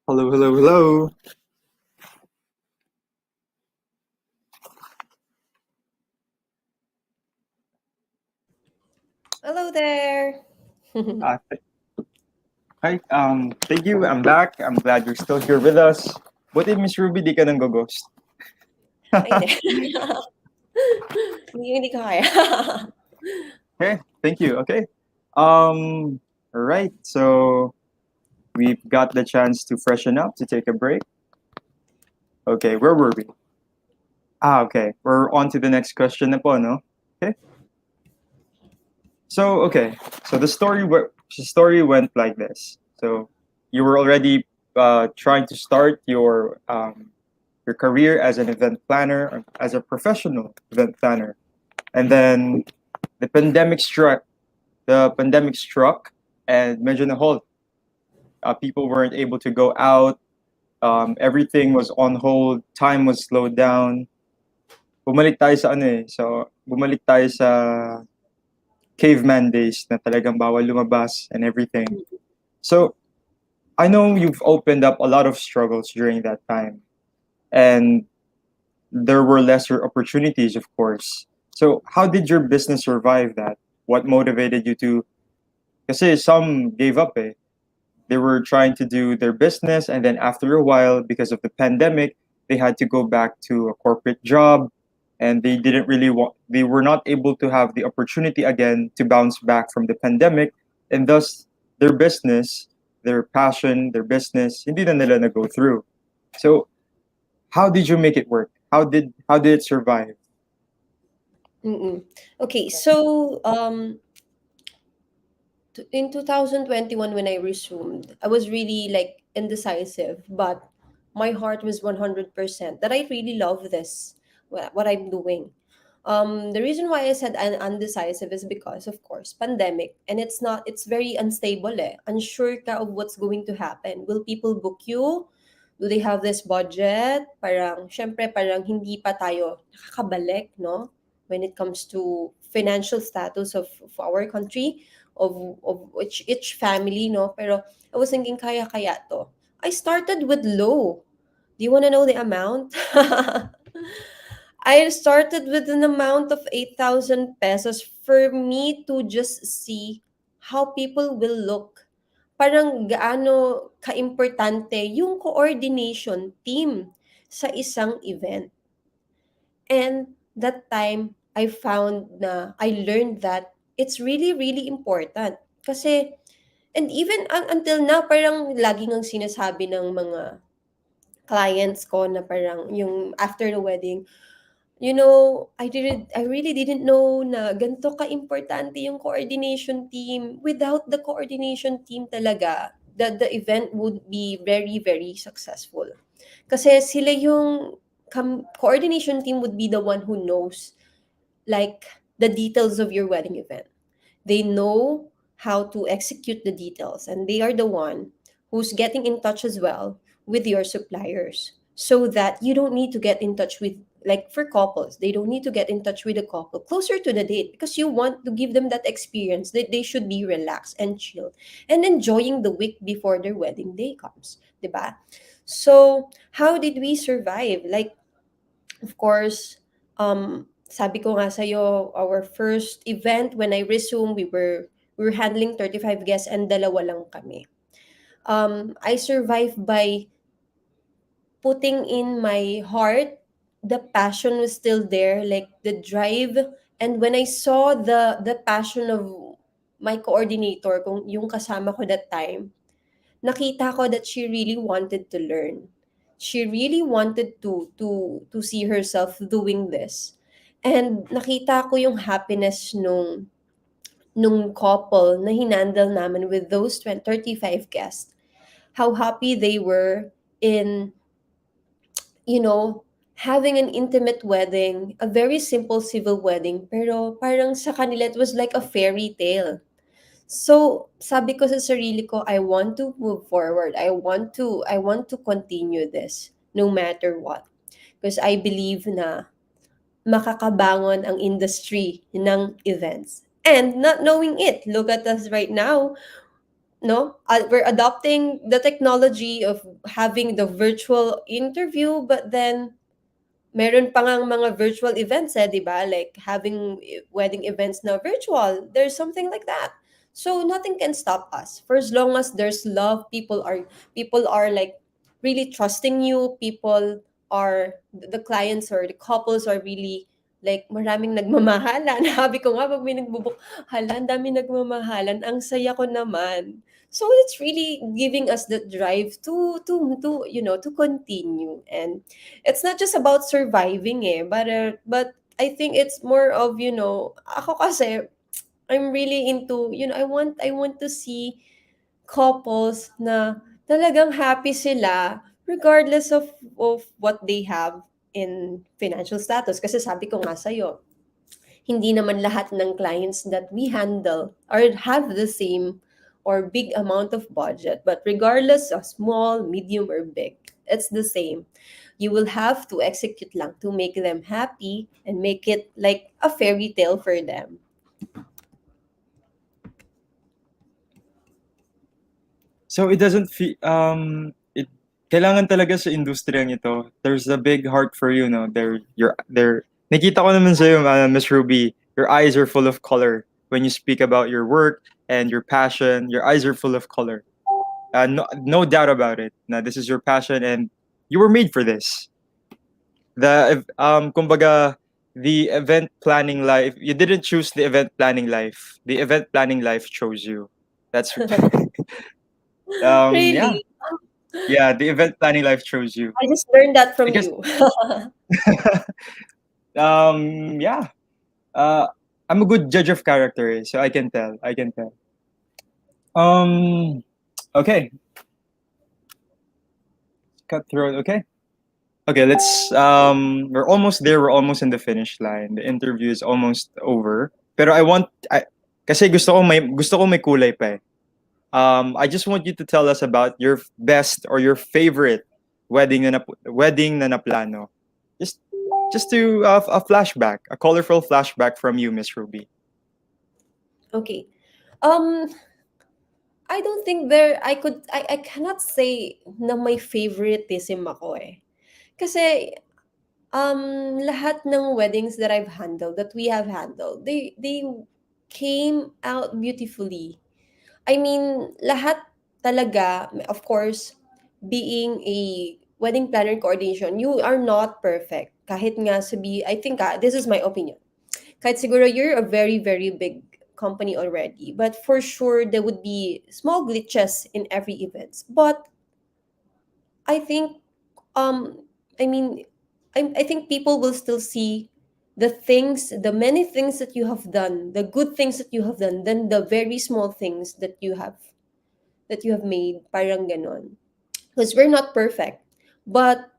Hello, hello, hello. Hello there. Uh, th- Hi, thank you. I'm back. I'm glad you're still here with us. Buti Miss Ruby, di ka nang ghost. Ay, hindi. Hindi ko kaya. Okay, thank you. Okay. All right. So we've got the chance to freshen up, to take a break. Okay, where were we? Okay. We're on to the next question na po, no? Okay. So, okay. So the story went like this. So you were already trying to start your career as an event planner, as a professional event planner. And then the pandemic struck. The pandemic struck and medyo na halt. People weren't able to go out. Everything was on hold. Time was slowed down. Bumalik tayo sa ano eh. So, bumalik tayo sa caveman days na talagang bawal lumabas and everything. So, I know you've opened up a lot of struggles during that time. And there were lesser opportunities, of course. So, how did your business survive that? What motivated you to? Kasi some gave up eh. They were trying to do their business, and then after a while, because of the pandemic, they had to go back to a corporate job, and they didn't really want. They were not able to have the opportunity again to bounce back from the pandemic, and thus their business, their passion, their business, hindi na nila na go through. So, how did you make it work? How did it survive? Mm-mm. Okay, so in 2021 when I resumed, I was really like indecisive, but my heart was 100% that I really love this, what I'm doing. The reason why I said undecisive is because, of course, pandemic, and it's very unstable eh. Unsure ka of what's going to happen. Will people book you? Do they have this budget? Parang, syempre, parang hindi pa tayo nakakabalik, no? When it comes to financial status of our country, of each family, no? Pero I was thinking, kaya to. I started with low. Do you want to know the amount? I started with an amount of 8,000 pesos for me to just see how people will look. Parang gaano kaimportante yung coordination team sa isang event. And that time, I found na I learned that it's really, really important. Kasi, and even until now, parang lagi ngang sinasabi ng mga clients ko na parang yung after the wedding, I really didn't know na ganito ka-importante yung coordination team. Without the coordination team talaga, the event would be very, very successful. Kasi sila yung coordination team would be the one who knows like the details of your wedding event. They know how to execute the details, and they are the one who's getting in touch as well with your suppliers so that you don't need to get in touch with, like for couples, they don't need to get in touch with a couple closer to the date because you want to give them that experience that they should be relaxed and chill and enjoying the week before their wedding day comes, diba? So how did we survive? Like, of course, sabi ko nga sa'yo, our first event when I resumed, we were handling 35 guests and dalawa lang kami. I survived by putting in my heart. The passion was still there, like the drive. And when I saw the passion of my coordinator, kung yung kasama ko that time, nakita ko that she really wanted to learn. She really wanted to see herself doing this. And nakita ko yung happiness nung couple na hinandle namin with those 35 guests. How happy they were in, you know, having an intimate wedding, a very simple civil wedding, pero parang sa kanila it was like a fairy tale. So, sabi ko sa sarili ko, I want to move forward. I want to continue this no matter what. Because I believe na makakabangon ang industry ng events. And not knowing it, look at us right now. no, we're adopting the technology of having the virtual interview, but then meron pa ngang mga virtual events, eh, 'di ba? Like having wedding events na virtual. There's something like that. So nothing can stop us. For as long as there's love, people are like really trusting you. People are the clients or the couples are really like maraming nagmamahalan. Sabi ko nga pag may nagbubuk, hala, ang dami nagmamahalan. Ang saya ko naman. So it's really giving us the drive to continue. And it's not just about surviving, eh, but I think it's more of, ako kasi I'm really into, I want to see couples na talagang happy sila regardless of what they have in financial status. Kasi sabi ko nga sa'yo, hindi naman lahat ng clients that we handle or have the same or big amount of budget. But regardless of small, medium, or big, it's the same. You will have to execute lang to make them happy and make it like a fairy tale for them. So it doesn't feel it kailangan talaga sa industriyang ito. There's a big heart for you, no. There nakita ko naman sa iyo, Miss Ruby, your eyes are full of color when you speak about your work and your passion. Your eyes are full of color. No doubt about it. Now this is your passion and you were made for this. Kumbaga, the event planning life, you didn't choose the event planning life. The event planning life chose you. That's yeah. Really? Yeah, the event planning life chose you. I just learned that from Because you. yeah. Uh I'm a good judge of character, eh, so I can tell. I can tell. Um okay, cutthroat, okay. Okay, let's we're almost there. We're almost in the finish line. The interview is almost over. Pero kasi gusto ko may kulay pa eh. I just want you to tell us about your best or your favorite wedding na naplano. Just just to a flashback, a colorful flashback from you, Miss Ruby. Okay. Um, I don't think I cannot say na may favoritism ako, eh. Kasi lahat ng weddings that I've handled, that we have handled, they came out beautifully. I mean, lahat talaga, of course, being a wedding planner and coordination, you are not perfect. Kahit nga I think, this is my opinion. Kahit siguro you're a very, very big company already, but for sure there would be small glitches in every event. But I think um I mean I think people will still see the many things that you have done, the good things that you have done, than the very small things that you have made, parang ganon. Because we're not perfect. But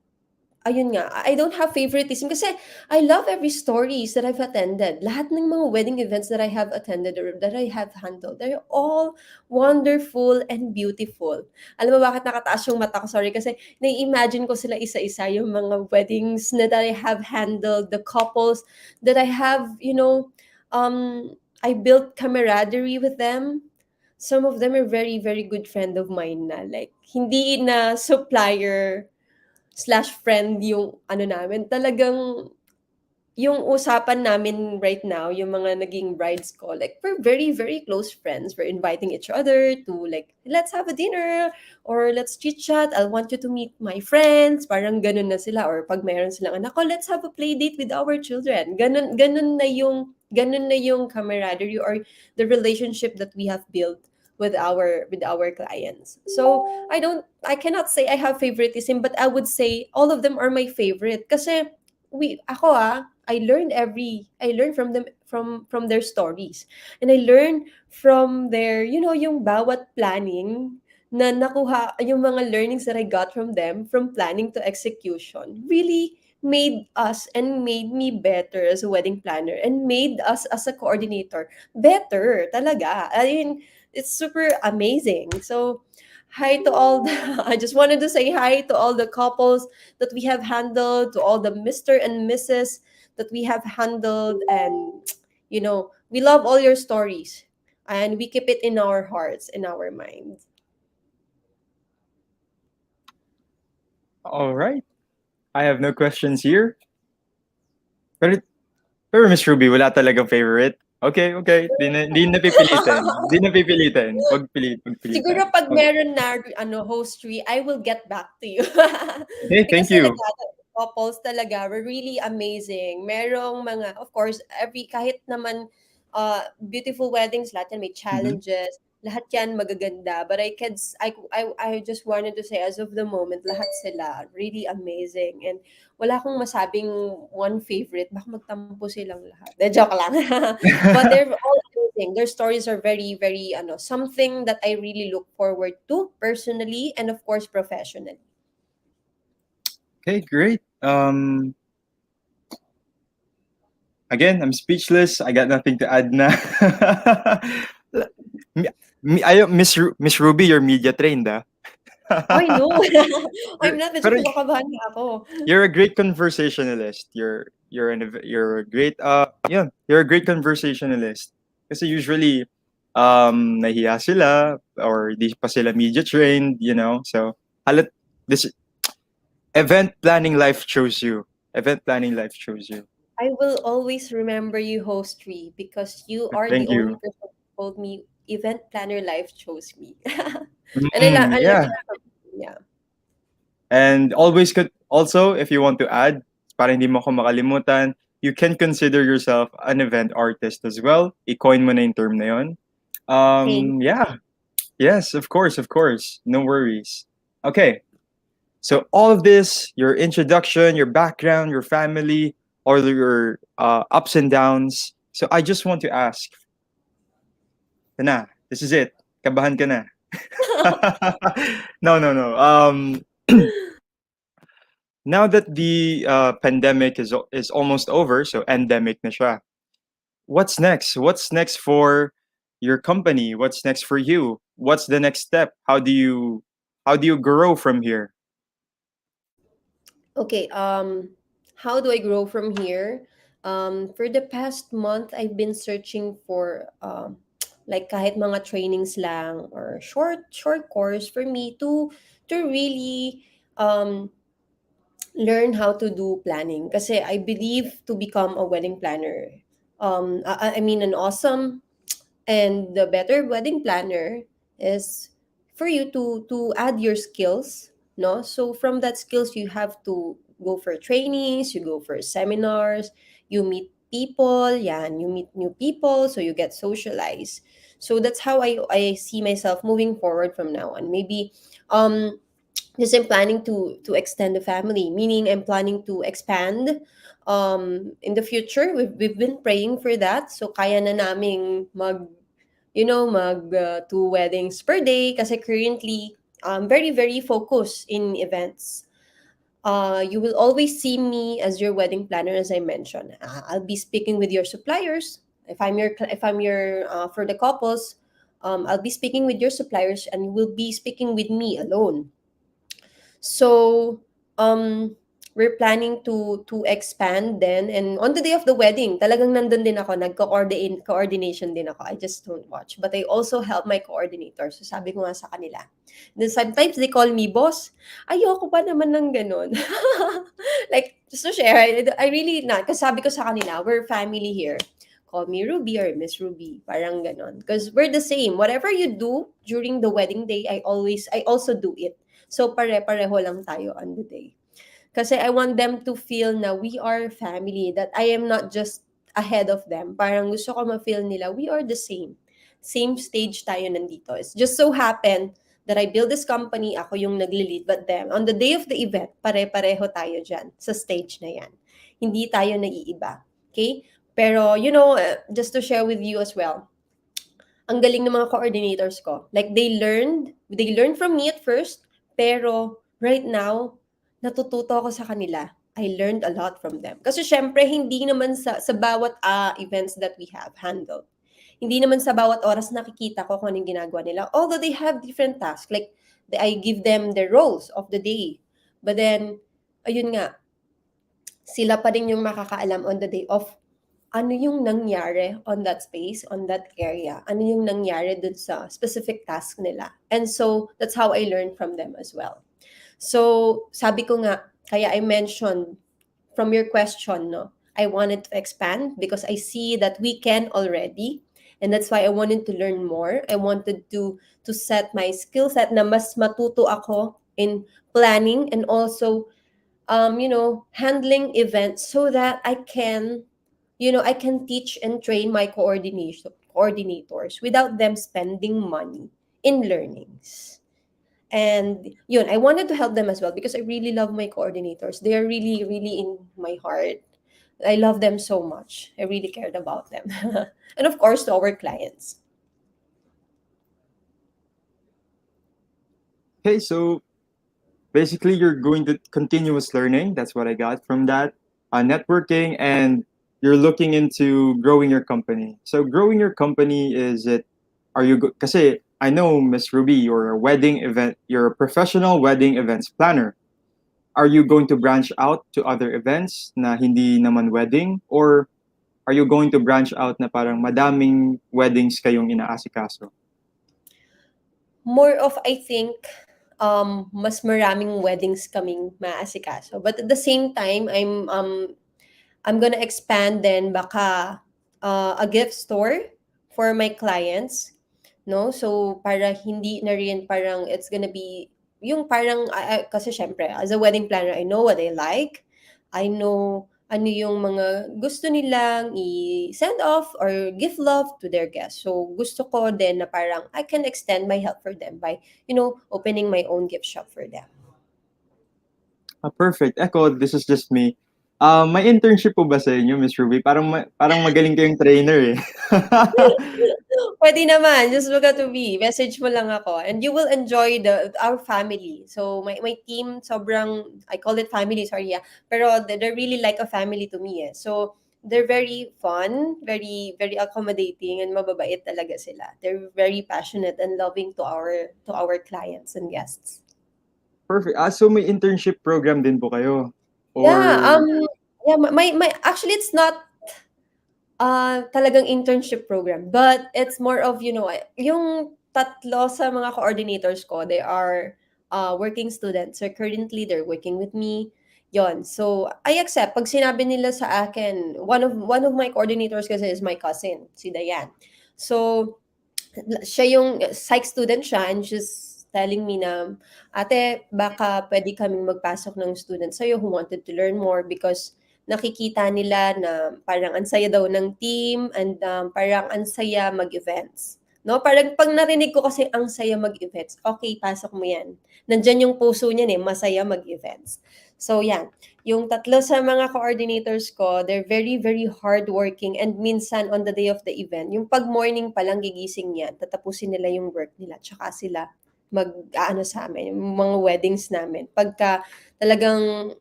ayun nga, I don't have favoritism kasi I love every stories that I've attended. Lahat ng mga wedding events that I have attended or that I have handled, they're all wonderful and beautiful. Alam mo bakit nakataas yung mata ko? Sorry, kasi nai-imagine ko sila isa-isa, yung mga weddings na that I have handled, the couples that I have, I built camaraderie with them. Some of them are very, very good friend of mine na. Like, hindi na supplier slash friend yung ano namin, talagang yung usapan namin right now, yung mga naging brides ko, like, we're very, very close friends. We're inviting each other to, like, let's have a dinner, or let's chit-chat, I'll want you to meet my friends, parang ganun na sila. Or pag mayroon silang anak ko, let's have a play date with our children. Ganun na yung camaraderie or the relationship that we have built with our clients. So I cannot say I have favoritism, but I would say all of them are my favorite kasi I learned from them, from their stories. And I learned from their, yung bawat planning na nakuha, yung mga learnings that I got from them, from planning to execution, really made us and made me better as a wedding planner and made us as a coordinator better talaga. I mean, it's super amazing. So, hi to all I just wanted to say hi to all the couples that we have handled, to all the Mr. and Mrs. that we have handled. And we love all your stories. and we keep it in our hearts, in our minds. All right. I have no questions here. Pero, pero Miss Ruby, wala talagang favorite? Okay, okay. Di na pipilitin. Di na pipilitin. Wag pilitan. Siguro pag Okay. meron na ano, host 3, I will get back to you. Okay, Because thank you. talaga, the couples talaga were really amazing. Merong mga, of course, kahit naman beautiful weddings, lahat yan may Mhm. challenges. Lahat yan magaganda. But I just wanted to say, as of the moment, lahat sila really amazing. And wala akong masabing one favorite. Baka magtampo silang lahat. De, joke lang. But they're all amazing. Their stories are very, very, something that I really look forward to personally and of course professionally. Okay, great. Again, I'm speechless. I got nothing to add na. Miss Ruby, you're media trained, ah. I know. I'm Pero not, medyo pero kinakabahan nga ako. you're a great conversationalist. You're a great conversationalist. Kasi usually nahiya sila or di pa sila media trained, you know. So, halat this event planning life chose you. Event planning life chose you. I will always remember you, host 3, because you are the Thank only you. person who told me event planner life chose me. And I love Yeah. that. Yeah. And always could also, if you want to add, para hindi mo ako makalimutan, you can consider yourself an event artist as well. I-coin mo na yung term na yun. Thank Yeah. Yes, of course, of course. No worries. Okay. So all of this, your introduction, your background, your family, or your ups and downs. So I just want to ask, ito na, this is it. Kabahan ka na. No, no, no. Now that the pandemic is almost over, so endemic na siya. What's next? What's next for your company? What's next for you? What's the next step? How do you grow from here? Okay, how do I grow from here? For the past month, I've been searching for like kahit mga trainings lang or short course for me to really um learn how to do planning. Kasi I believe to become a wedding planner, I mean an awesome and the better wedding planner is for you to add your skills, no? So from that skills, you have to go for trainings, you go for seminars, you meet people, yeah, and you meet new people, so you get socialized. So that's how I see myself moving forward from now on. Maybe um because I'm planning to extend the family, meaning I'm planning to expand in the future. We've been praying for that. So kaya na naming mag two weddings per day kasi currently very very focused in events. You will always see me as your wedding planner, as I mentioned. I'll be speaking with your suppliers. If I'm your for the couples, I'll be speaking with your suppliers, and you will be speaking with me alone. So, we're planning to expand then, and on the day of the wedding, talagang nandun din ako, coordination din ako. I just don't watch, but I also help my coordinator. So sabi ko nga sa kanila. Then sometimes they call me boss. Ayoko pa naman ng ganun. Like, just to share, I really not. Kasi sabi ko sa kanila, we're family here. Call me Ruby or Miss Ruby. Parang ganon. Because we're the same. Whatever you do during the wedding day, I also do it. So pare-pareho lang tayo on the day. Kasi I want them to feel na we are family, that I am not just ahead of them. Parang gusto ko ma-feel nila, we are the same. Same stage tayo nandito. It's just so happen that I build this company, ako yung nagli-lead, but then, on the day of the event, pare-pareho tayo dyan sa stage na yan. Hindi tayo naiiba. Okay? Pero, just to share with you as well, ang galing ng mga coordinators ko. Like, they learned from me at first, pero right now, natututo ako sa kanila. I learned a lot from them. Kasi syempre, hindi naman sa bawat events that we have handled. Hindi naman sa bawat oras nakikita ko kung anong ginagawa nila. Although they have different tasks. Like, I give them the roles of the day. But then, ayun nga, sila pa rin yung makakaalam on the day of ano yung nangyari on that space, on that area, ano yung nangyari dun sa specific task nila. And so, that's how I learned from them as well. So, sabi ko nga, kaya I mentioned from your question, no, I wanted to expand because I see that we can already. And that's why I wanted to learn more. I wanted to set my skill set na mas matuto ako in planning and also handling events so that I can teach and train my coordinators without them spending money in learnings. And yun, I wanted to help them as well because I really love my coordinators. They are really, really in my heart. I love them so much. I really cared about them. And of course, to our clients. Okay, so basically you're going to continuous learning. That's what I got from that. Networking, and you're looking into growing your company. So growing your company, is it, are you kasi I know, Miss Ruby, you're a professional wedding events planner. Are you going to branch out to other events na hindi naman wedding, or are you going to branch out na parang madaming weddings kayong inaasikaso? More of, I think, mas maraming weddings kaming maasikaso. But at the same time, I'm gonna expand then baka a gift store for my clients, no? So para hindi na rin parang it's gonna be yung parang kasi syempre as a wedding planner, I know what I like. I know ano yung mga gusto nilang i-send off or give love to their guests. So gusto ko din na parang I can extend my help for them by, opening my own gift shop for them. Perfect. Echo, this is just me. May internship po ba sa inyo, Miss Ruby? Parang magaling kayong trainer eh. Puwede naman, just look at me, message mo lang ako and you will enjoy our family. So my team sobrang I call it family, sorry, pero they're really like a family to me, eh. So they're very fun, very very accommodating and mababait talaga sila. They're very passionate and loving to our clients and guests. Perfect. So may internship program din po kayo? Yeah, Or, yeah, my actually it's not talagang internship program. But it's more of, yung tatlo sa mga coordinators ko, they are working students. So currently, they're working with me. Yon. So, I accept. Pag sinabi nila sa akin, one of my coordinators kasi is my cousin, si Dayan. So, siya yung psych student siya and she's telling me na, ate, baka pwede kaming magpasok ng student sa'yo who wanted to learn more because nakikita nila na parang ang saya daw ng team and parang ang saya mag-events. No? Parang pag narinig ko kasi ang saya mag-events, okay, pasok mo yan. Nandyan yung puso niyan eh, masaya mag-events. So yan, yung tatlo sa mga coordinators ko, they're very, very hardworking and minsan on the day of the event, yung pag morning pa lang gigising yan, tatapusin nila yung work nila, tsaka sila mag-aano sa amin, yung mga weddings namin. Pagka talagang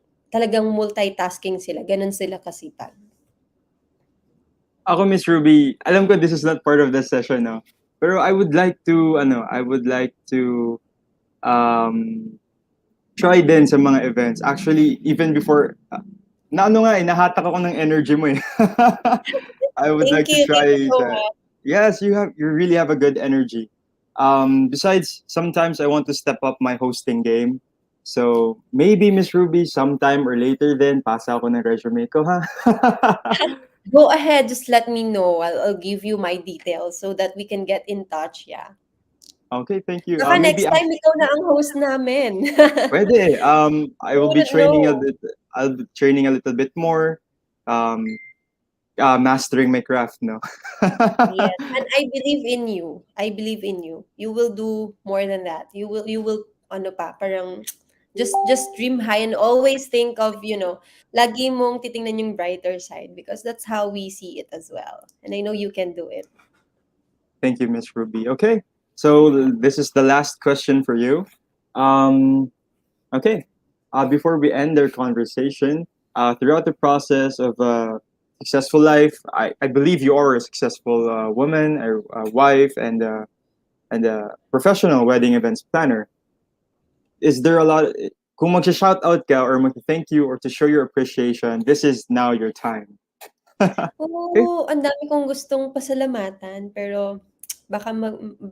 multitasking sila, ganun sila kasipag. ako, Miss Ruby, alam ko this is not part of the session, no? Pero I would like to um, try din sa mga events. Actually, even before, nahatak ako ng energy mo eh. I would Thank like to you. Thank you try so that. much. Yes, you really have a good energy. Besides, sometimes I want to step up my hosting game. So maybe Miss Ruby, sometime or later then, pasa ako ng resume ko, ha? Go ahead, just let me know. I'll give you my details so that we can get in touch, yeah. Okay, thank you. Baka Maybe next time ikaw na ang host namin. pwede. I You will be wouldn't training a know. bit. I'll be training a little bit more. Um, Mastering my craft, no. Yes, and I believe in you. I believe in you. You will do more than that. You will ano pa, parang just dream high and always think of, lagi mong titingnan yung brighter side because that's how we see it as well. And I know you can do it. Thank you, Miss Ruby. Okay, so this is the last question for you. Um, okay, before we end our conversation, throughout the process of successful life, I believe you are a successful woman, a wife, and a professional wedding events planner. Is there a lot? Kung mag-shout out ka or mag-thank you or to show your appreciation, this is now your time. Okay. Oo, ang dami kong gustong pasalamatan pero baka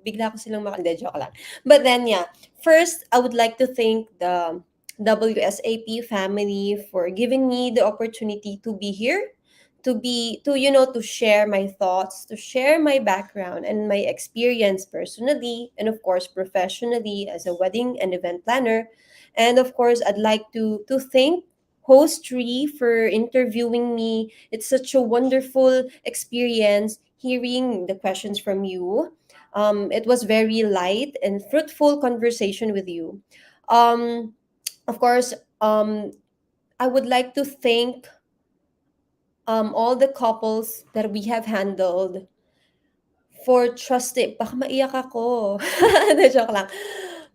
bigla ko silang hindi, joke lang. But then, yeah, first, I would like to thank the WSAP family for giving me the opportunity to be here, to share my thoughts, to share my background and my experience personally, and of course, professionally as a wedding and event planner. And of course, I'd like to thank Host Tree for interviewing me. It's such a wonderful experience hearing the questions from you. It was very light and fruitful conversation with you. Um, of course, um, I would like to thank all the couples that we have handled for trusting, baka maiyak ako. Hindi, joke lang.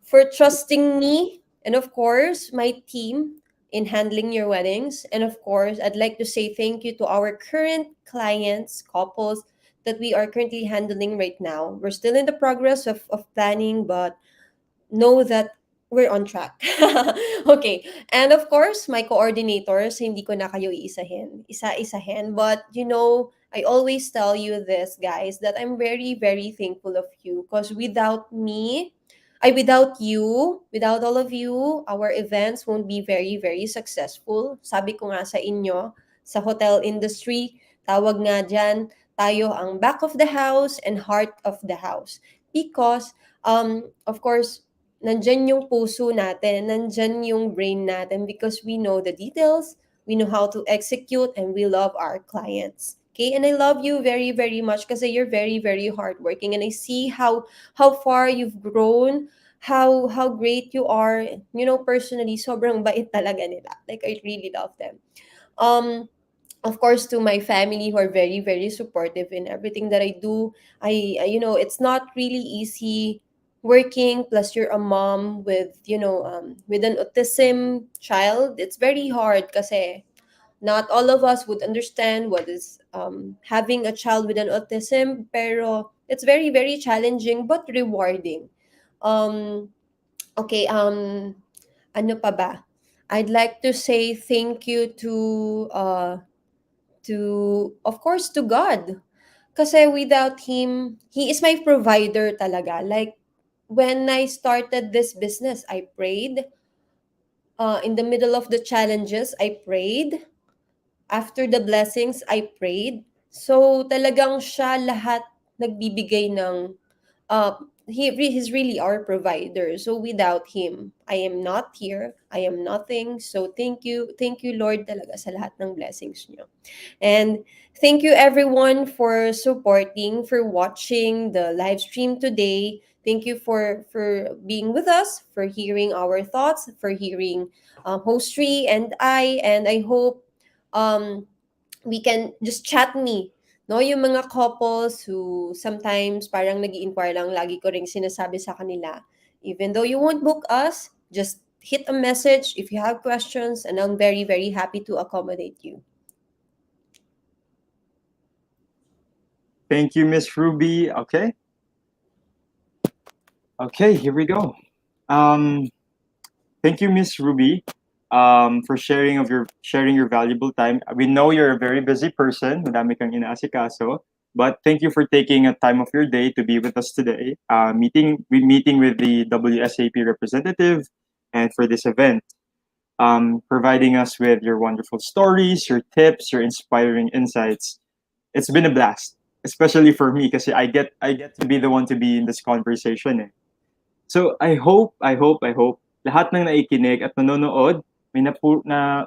For trusting me and of course my team in handling your weddings. And of course, I'd like to say thank you to our current clients, couples that we are currently handling right now. We're still in the progress of planning, but know that we're on track. Okay. And of course, my coordinators, hindi ko na kayo isa-isahin. But, I always tell you this, guys, that I'm very, very thankful of you because without you, without all of you, our events won't be very, very successful. Sabi ko nga sa inyo, sa hotel industry, tawag nga dyan, tayo ang back of the house and heart of the house. Because, of course, nandyan yung puso natin, nandyan yung brain natin because we know the details, we know how to execute, and we love our clients. Okay, and I love you very, very much kasi you're very, very hardworking, and I see how far you've grown, how great you are. Personally, sobrang bait talaga nila. Like, I really love them. Um, of course, to my family who are very, very supportive in everything that I do. It's not really easy working, plus you're a mom with an autism child. It's very hard kasi not all of us would understand what is having a child with an autism, pero it's very, very challenging but rewarding. Um, okay, ano pa ba? I'd like to say thank you to of course to God. Kasi without him, he is my provider talaga. Like when I started this business, I prayed. In the middle of the challenges, I prayed. After the blessings, I prayed. So talagang siya lahat nagbibigay ng uh, he's really our provider. So without him, I am not here. I am nothing. So thank you Lord talaga sa lahat ng blessings niyo. And thank you everyone for supporting, for watching the live stream today. Thank you for being with us, for hearing our thoughts, for hearing Hostry and I hope um, we can just chat me. No, yung mga couples who sometimes parang nag-i-inquire lang, lagi ko ring sinasabi sa kanila, even though you won't book us, just hit a message if you have questions, and I'm very, very happy to accommodate you. Thank you, Miss Ruby. Okay. Okay, here we go. Um, Thank you, Miss Ruby, for sharing your valuable time. We know you're a very busy person, madami kang inaasikaso, but thank you for taking a time of your day to be with us today. Meeting with the WSAP representative, and for this event, providing us with your wonderful stories, your tips, your inspiring insights. It's been a blast, especially for me, because I get to be the one to be in this conversation. Eh. So I hope lahat ng naikinig at nanonood na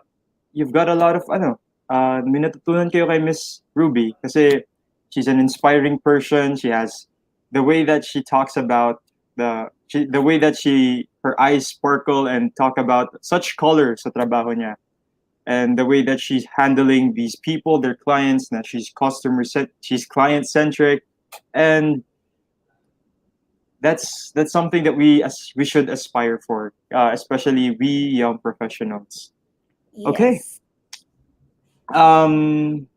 you've got a lot of may natutunan kayo kay Miss Ruby kasi she's an inspiring person. She has the way that she talks about the way that her eyes sparkle and talk about such color sa trabaho niya. And the way that she's handling these people, their clients, that she's client centric, and that's something that we should aspire for, especially we young professionals. Okay. Yes. Um.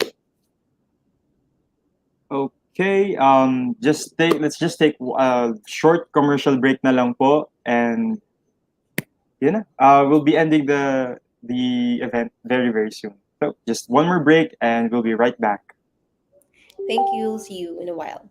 Okay. Let's just take a short commercial break na lang po, and we'll be ending the event very very soon. So just one more break and we'll be right back. Thank you. See you in a while.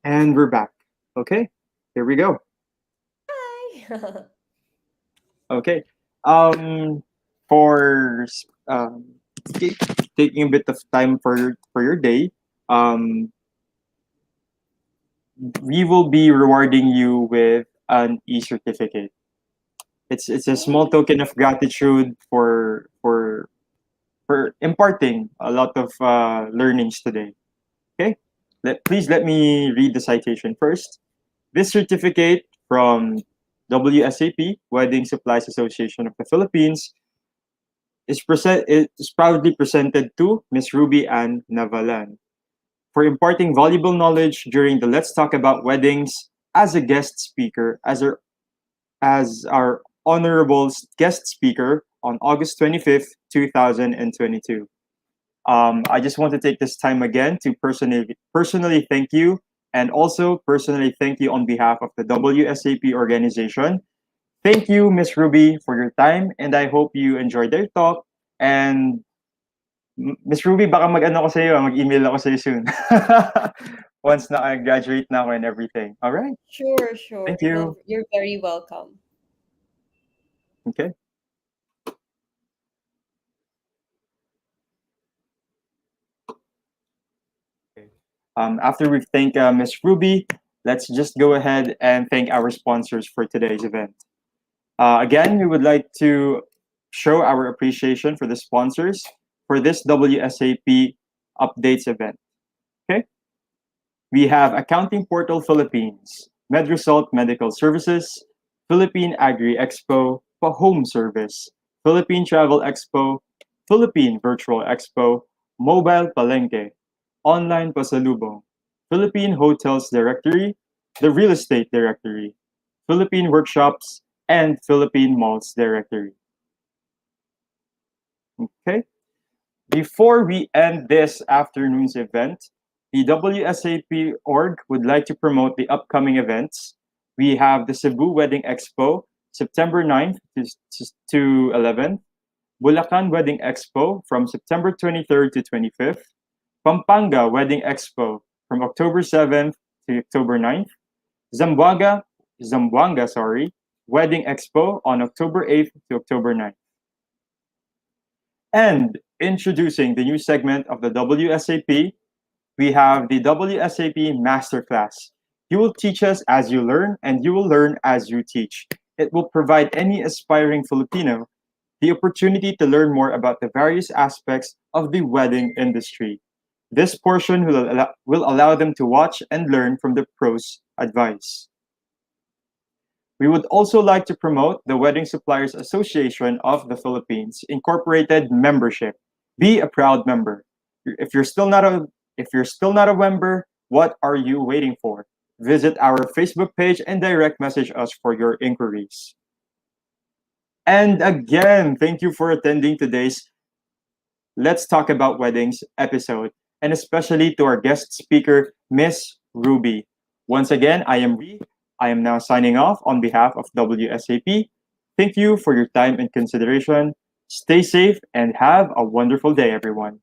And we're back. Okay, here we go. Hi. Okay. Um, for ta- taking a bit of time for your day, um, we will be rewarding you with an e-certificate. It's a small Oh, token of gratitude for imparting a lot of learnings today. Okay, please let me read the citation first. This certificate from WSAP, Wedding Supplies Association of the Philippines, is proudly presented to Miss Ruby Ann Navalan for imparting valuable knowledge during the Let's Talk About Weddings as a guest speaker, as our honorable guest speaker on August 25th, 2022. I just want to take this time again to personally thank you, and also personally thank you on behalf of the WSAP organization. Thank you, Miss Ruby, for your time, and I hope you enjoyed their talk. And Miss Ruby, baka mag-ano ko sa iyo, mag-email ako sa iyo soon. Once na I graduate na ako and everything. All right. sure, sure. Thank you. You're very welcome. Okay. After we thank Miss Ruby, let's just go ahead and thank our sponsors for today's event. Again, we would like to show our appreciation for the sponsors for this WSAP updates event. Okay, we have Accounting Portal Philippines, MedResult Medical Services, Philippine Agri Expo, Home Service, Philippine Travel Expo, Philippine Virtual Expo, Mobile Palengke, Online Pasalubong, Philippine Hotels Directory, the Real Estate Directory, Philippine Workshops, and Philippine Malls Directory. Okay. Before we end this afternoon's event, the WSAP org would like to promote the upcoming events. We have the Cebu Wedding Expo, September 9th to 11th, Bulacan Wedding Expo from September 23rd to 25th, Pampanga Wedding Expo from October 7th to October 9th, Zamboanga, Wedding Expo on October 8th to October 9th. And introducing the new segment of the WSAP, we have the WSAP Masterclass. You will teach us as you learn, and you will learn as you teach. It will provide any aspiring Filipino the opportunity to learn more about the various aspects of the wedding industry. This portion will allow them to watch and learn from the pros' advice. We would also like to promote the Wedding Suppliers Association of the Philippines Incorporated membership. Be a proud member. If you're still not a if you're still not a member, what are you waiting for? Visit our Facebook page and direct message us for your inquiries. And again, thank you for attending today's Let's Talk About Weddings episode, and especially to our guest speaker, Miss Ruby. Once again, I am now signing off on behalf of WSAP. thank you for your time and consideration. Stay safe and have a wonderful day, everyone.